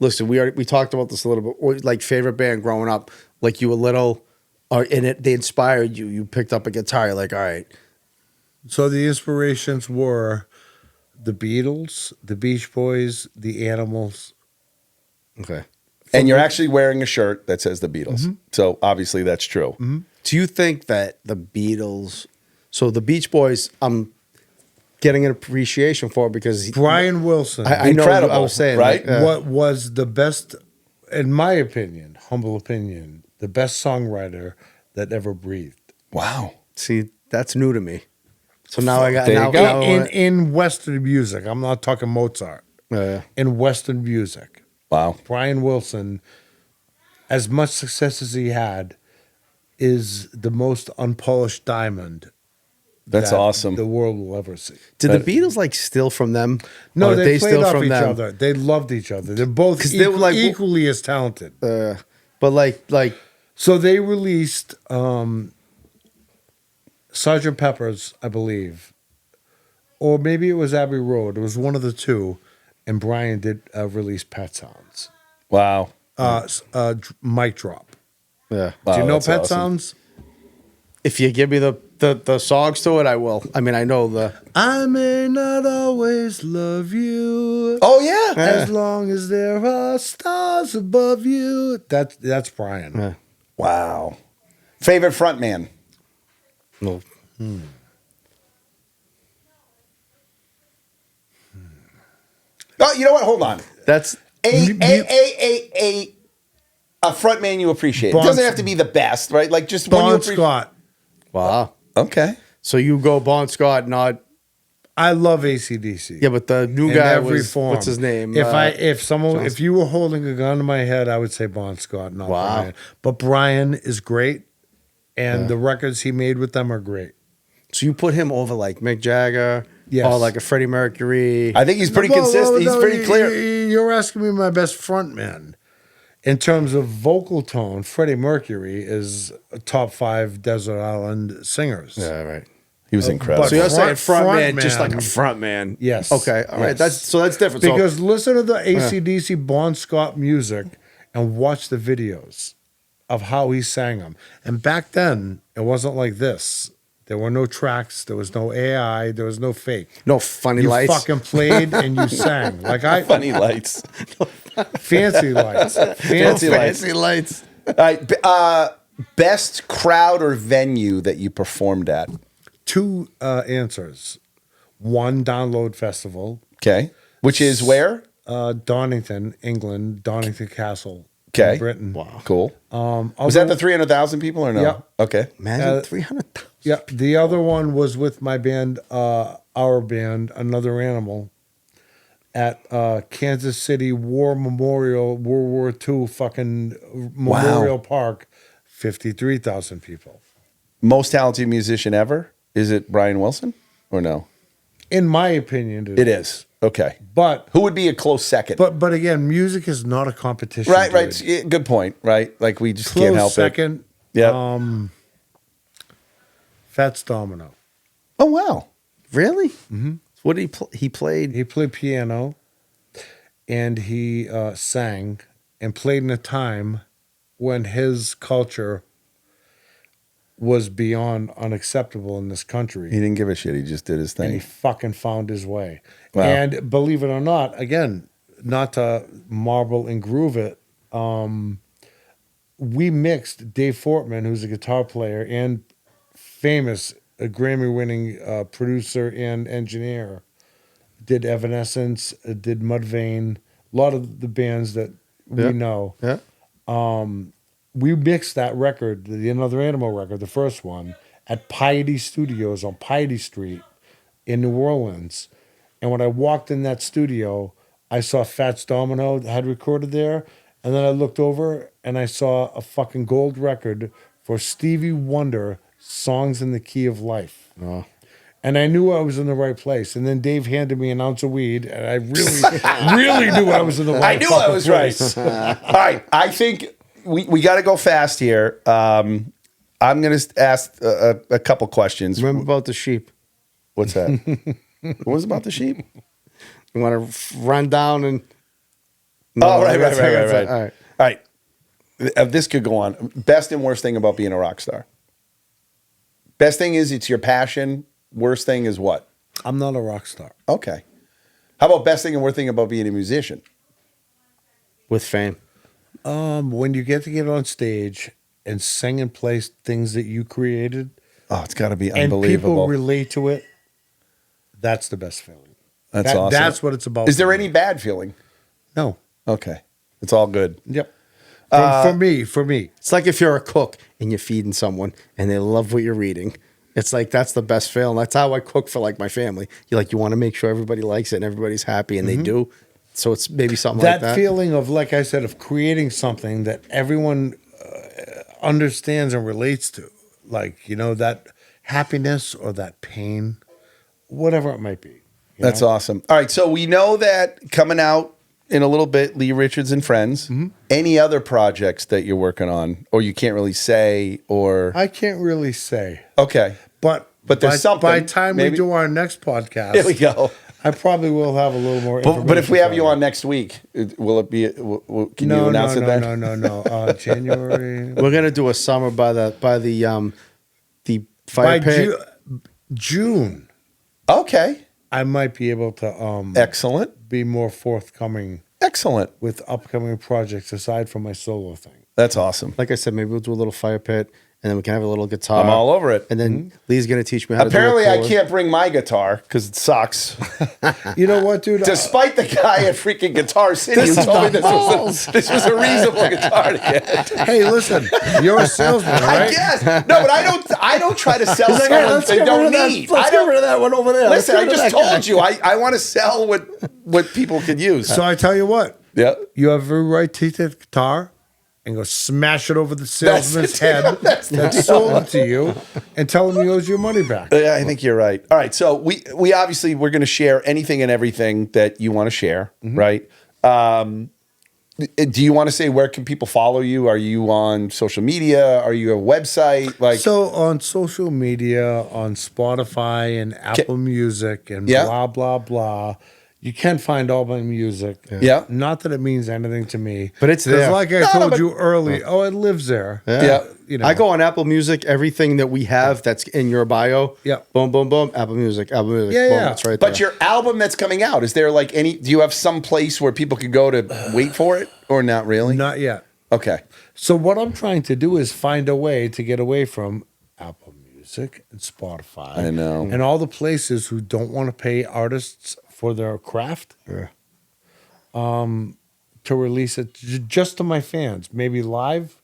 Listen, we talked about this a little bit. Or, like favorite band growing up, like you were little, or they inspired you. You picked up a guitar. You're like, all right, So the inspirations were the Beatles, the Beach Boys, the Animals. okay. And you're actually wearing a shirt that says the Beatles. So obviously that's true. Do you think that the Beatles, so the Beach Boys, I'm getting an appreciation for because Brian Wilson. I know Incredible, I was saying right? like, What was the best, in my opinion, humble opinion, the best songwriter that ever breathed? Wow. see, that's new to me. So now I got There you now, go. now In Western music, I'm not talking Mozart. In Western music, Wow. Brian Wilson, as much success as he had, is the most unpolished diamond That's that awesome. the world will ever see. did the Beatles like steal from them? No, Or did they played steal off from each them? other. They loved each other. They're both 'Cause they were like- equally as talented. But like So they released Sgt. Pepper's, I believe, or maybe it was Abbey Road. It was one of the two. and Brian did release Pet Sounds. Wow. Mic drop. Yeah. Do you Wow, know that's Pet awesome. Sounds? If you give me the songs to it, I will. I mean, I know the. I may not always love you. Oh yeah. As long as there are stars above you. That's Brian. Yeah. Wow. Favorite frontman? No. Oh, you know what? Hold on. That's A frontman you appreciate. It Bon- doesn't have to be the best, right? Like just when you Bon appreciate. Scott. wow. Okay. So you go Bon Scott, not I love AC/DC. yeah, but the new In guy every was form. what's his name? If you were holding a gun to my head, I would say Bon Scott, not Wow. Brian. But Brian is great, and the records he made with them are great. So you put him over like Mick Jagger, Yes. or like a Freddie Mercury. I think he's pretty consistent. He's pretty clear. You're asking me my best frontman. In terms of vocal tone, Freddie Mercury is a top 5 desert island singers. yeah, right. He was incredible. but- So you're saying Front front man, just like a man. front man. Yes. Okay. All right. Yes. That's different. So- Because listen to the AC/DC Bon Scott music and watch the videos of how he sang them. And back then, it wasn't like this. There were no tracks. There was no AI. There was no fake. no funny You lights. fucking played and you sang. Like Funny lights. fancy lights. Fancy lights. Fancy lights. All right. Best crowd or venue that you performed at? 2 answers. One, Download Festival. Okay. Which is where? Donington, England, Donington Castle. Okay. In Britain. Wow. Cool. Was that the 300,000 people or no? Yeah. Okay. Imagine 300,000. Yeah, the other one was with my band, our band, Another Animal, at Kansas City War Memorial, World War II fucking Memorial Park, 53,000 people. Most talented musician ever? Is it Brian Wilson or no? In my opinion, It is. Okay. But Who would be a close second? but again, music is not a competition. right, right. dude. Yeah, good point, right? Like we just Close can't help second. it. Yeah. Fats Domino. Oh, wow. Really? Mm-hmm. What did he play? He played. He played piano, and he sang and played in a time when his culture was beyond unacceptable in this country. He didn't give a shit. He just did his And he thing. fucking found his way. Wow. And believe it or not, again, not to marble and groove it, we mixed Dave Fortman, who's a guitar player and famous Grammy-winning producer and engineer, did Evanescence, did Mudvayne, a lot of the bands that Yeah. we know. Yeah. We mixed that record, the Another Animal record, the first one, at Piety Studios on Piety Street in New Orleans. And when I walked in that studio, I saw Fats Domino had recorded there. And then I looked over and I saw a fucking gold record for Stevie Wonder, Songs in the Key of Life. Oh. And I knew I was in the right place. And then Dave handed me an ounce of weed, and I really, really knew I was in the right I knew fucking I was place. right. All right. I think we got to go fast here. I'm going to ask a couple questions. Remember about the sheep? What's that? What was about the sheep? You want to run down and. Oh, right. All right. All right. This could go on. Best and worst thing about being a rock star. Best thing is it's your passion. Worst thing is what? I'm not a rock star. Okay. How about best thing and worst thing about being a musician? With fame. When you get to get on stage and sing and play things that you created, Oh, it's got to be and people unbelievable. relate to it, that's the best feeling. That's That- awesome. That's what it's about. Is there for any me. bad feeling? No. Okay. It's all good. Yep. For me. It's like if you're a cook and you're feeding someone and they love what you're eating. It's like that's the best feeling. That's how I cook for like my family. You want to make sure everybody likes it and everybody's happy, and they do. So it's maybe something like That that. feeling of, like I said, of creating something that everyone understands and relates to. Like, that happiness or that pain, whatever it might be. you That's know? awesome. All right. So we know that coming out in a little bit, Lee Richards and Friends. Any other projects that you're working on, or you can't really say, or I can't really say. okay, But But there's by, something, By the time maybe. we do our next podcast, Here we go. I probably will have a little more. But if we have you information on next week, will it be? Can no, you announce no, it then? no. January. We're gonna do a summer by the fire By pit. June, Okay. I might be able to Excellent. be more forthcoming Excellent. with upcoming projects aside from my solo thing. That's awesome. Like I said, maybe we'll do a little fire pit, and then we can have a little guitar. I'm all over it. And then Lee's gonna teach me how Apparently, to do I a chord. can't bring my guitar because it sucks. You know what, dude? Despite the guy at freaking Guitar City who told me this was a reasonable guitar to get. Hey, listen, you're a salesman, I right? guess. No, but I don't try to sell someone they don't need. Let's get rid of that one over there. Listen, I just told you I want to sell what people could use. So I tell you what, Yeah. you have every right to take the guitar and go smash it over the salesman's head that sold it to you and tell him he owes you money back. Yeah, I think you're right. All right, so we obviously we're going to share anything and everything that you want to share, right? Do you want to say where can people follow you? Are you on social media? Are you a website? Like So on social media, on Spotify and Apple Music and blah, blah, blah, you can find all my music. Yeah. Not that it means anything to me. But it's 'Cause there. like I told you early, it lives there. Yeah. You know. I go on Apple Music. Everything that we have that's in your bio. Yeah. Boom, boom, boom. Apple Music. Apple Music. Yeah, boom, yeah. It's right But there. your album that's coming out, is there like any? Do you have some place where people could go to wait for it, or not really? Not yet. Okay. So what I'm trying to do is find a way to get away from Apple Music and Spotify. I know. And all the places who don't want to pay artists for their craft. Yeah. To release it just to my fans. Maybe live.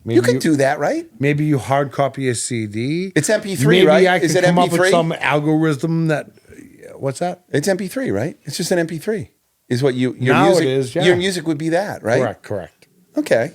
Maybe You can do that, right? Maybe you hard copy a CD. It's MP3, Maybe right? I can Is it come up with MP3? some algorithm that. What's that? It's MP3, right? It's just an MP3. Is what your Now music it is, yeah. Your music would be that, right? Correct. Okay.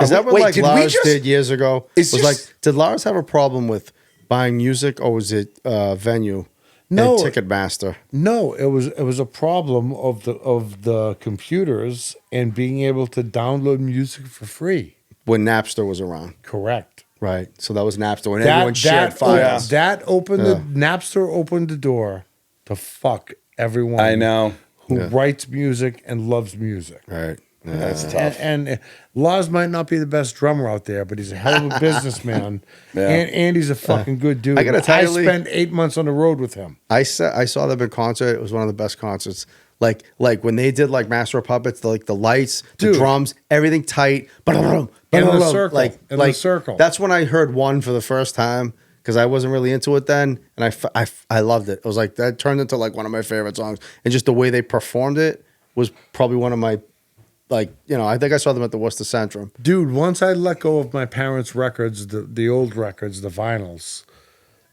Is that what Wait, like did we Lars just- did years ago? It's was just- like, did Lars have a problem with buying music, or was it venue? No. and Ticketmaster. No, it was a problem of the computers and being able to download music for free. When Napster was around. Correct. Right. So that was Napster when everyone shared files. That opened Napster opened the door to fuck everyone. I know. who writes music and loves music. Right. Yeah. That's tough. And Lars might not be the best drummer out there, but he's a hell of a businessman. Yeah. And he's a fucking good dude. I gotta tell you, Lee- spent 8 months on the road with him. I saw them in concert. It was one of the best concerts. Like when they did like Master of Puppets, the lights, Dude. the drums, everything tight. In the circle. In the circle. That's when I heard One for the first time because I wasn't really into it then, and I loved it. It was like that turned into like one of my favorite songs, and just the way they performed it was probably one of my I think I saw them at the Worcester Centrum. Dude, once I let go of my parents' records, the old records, the vinyls,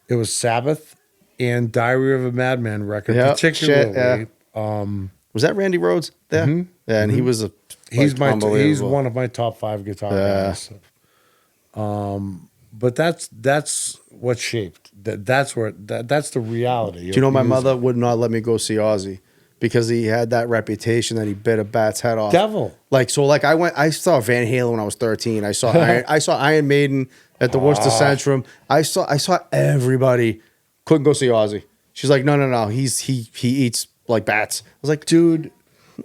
it was Sabbath and Diary of a Madman record, Yeah, particularly. shit, Was that Randy Rhodes there? Yeah, and he was He's unbelievable. one of my top 5 guitar guys. But that's what shaped that's the reality. Do you know my mother would not let me go see Ozzy because he had that reputation that he bit a bat's head off. Devil. I saw Van Halen when I was 13. I saw Iron Maiden at the Worcester Centrum. I saw everybody. Couldn't go see Ozzy. She's like, no. He eats like bats. I was like, Dude,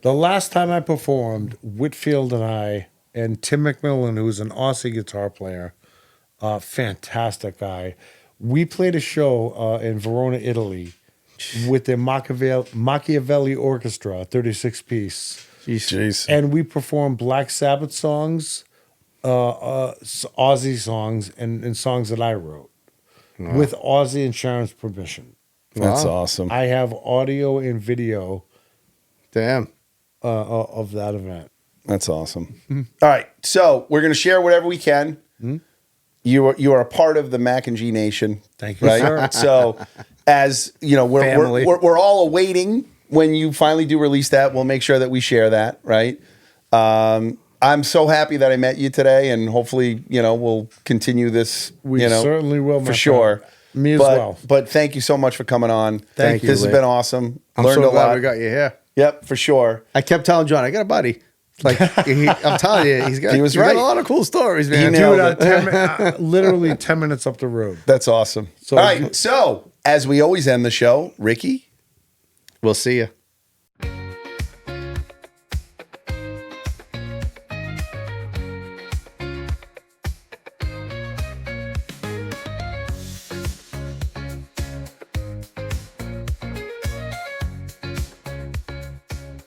the last time I performed, Whitfield and I and Tim McMillan, who's an Aussie guitar player, fantastic guy. We played a show in Verona, Italy, with the Machiavelli Orchestra, 36-piece. Jeez. And we performed Black Sabbath songs, Ozzy songs, and songs that I wrote with Ozzy and Sharon's permission. That's Wow. awesome. I have audio and video damn. of that event. That's awesome. All right, so we're going to share whatever we can. You are a part of the Mack and G Nation. Thank you, right? sir. So, as you know, Family. we're all awaiting when you finally do release that. We'll make sure that we share that, right? I'm so happy that I met you today, and hopefully, we'll continue this. We certainly will, my for sure. friend. Me as well. But thank you so much for coming on. Thank you, This has Lee. been awesome. I'm Learned so a glad lot. we got you here. Yep, for sure. I kept telling John, I got a buddy. I'm telling you, He was he's right. got a lot of cool stories, man. nailed Dude, literally 10 minutes up the road. That's awesome. So- All right. So, as we always end the show, Ricky, We'll see you.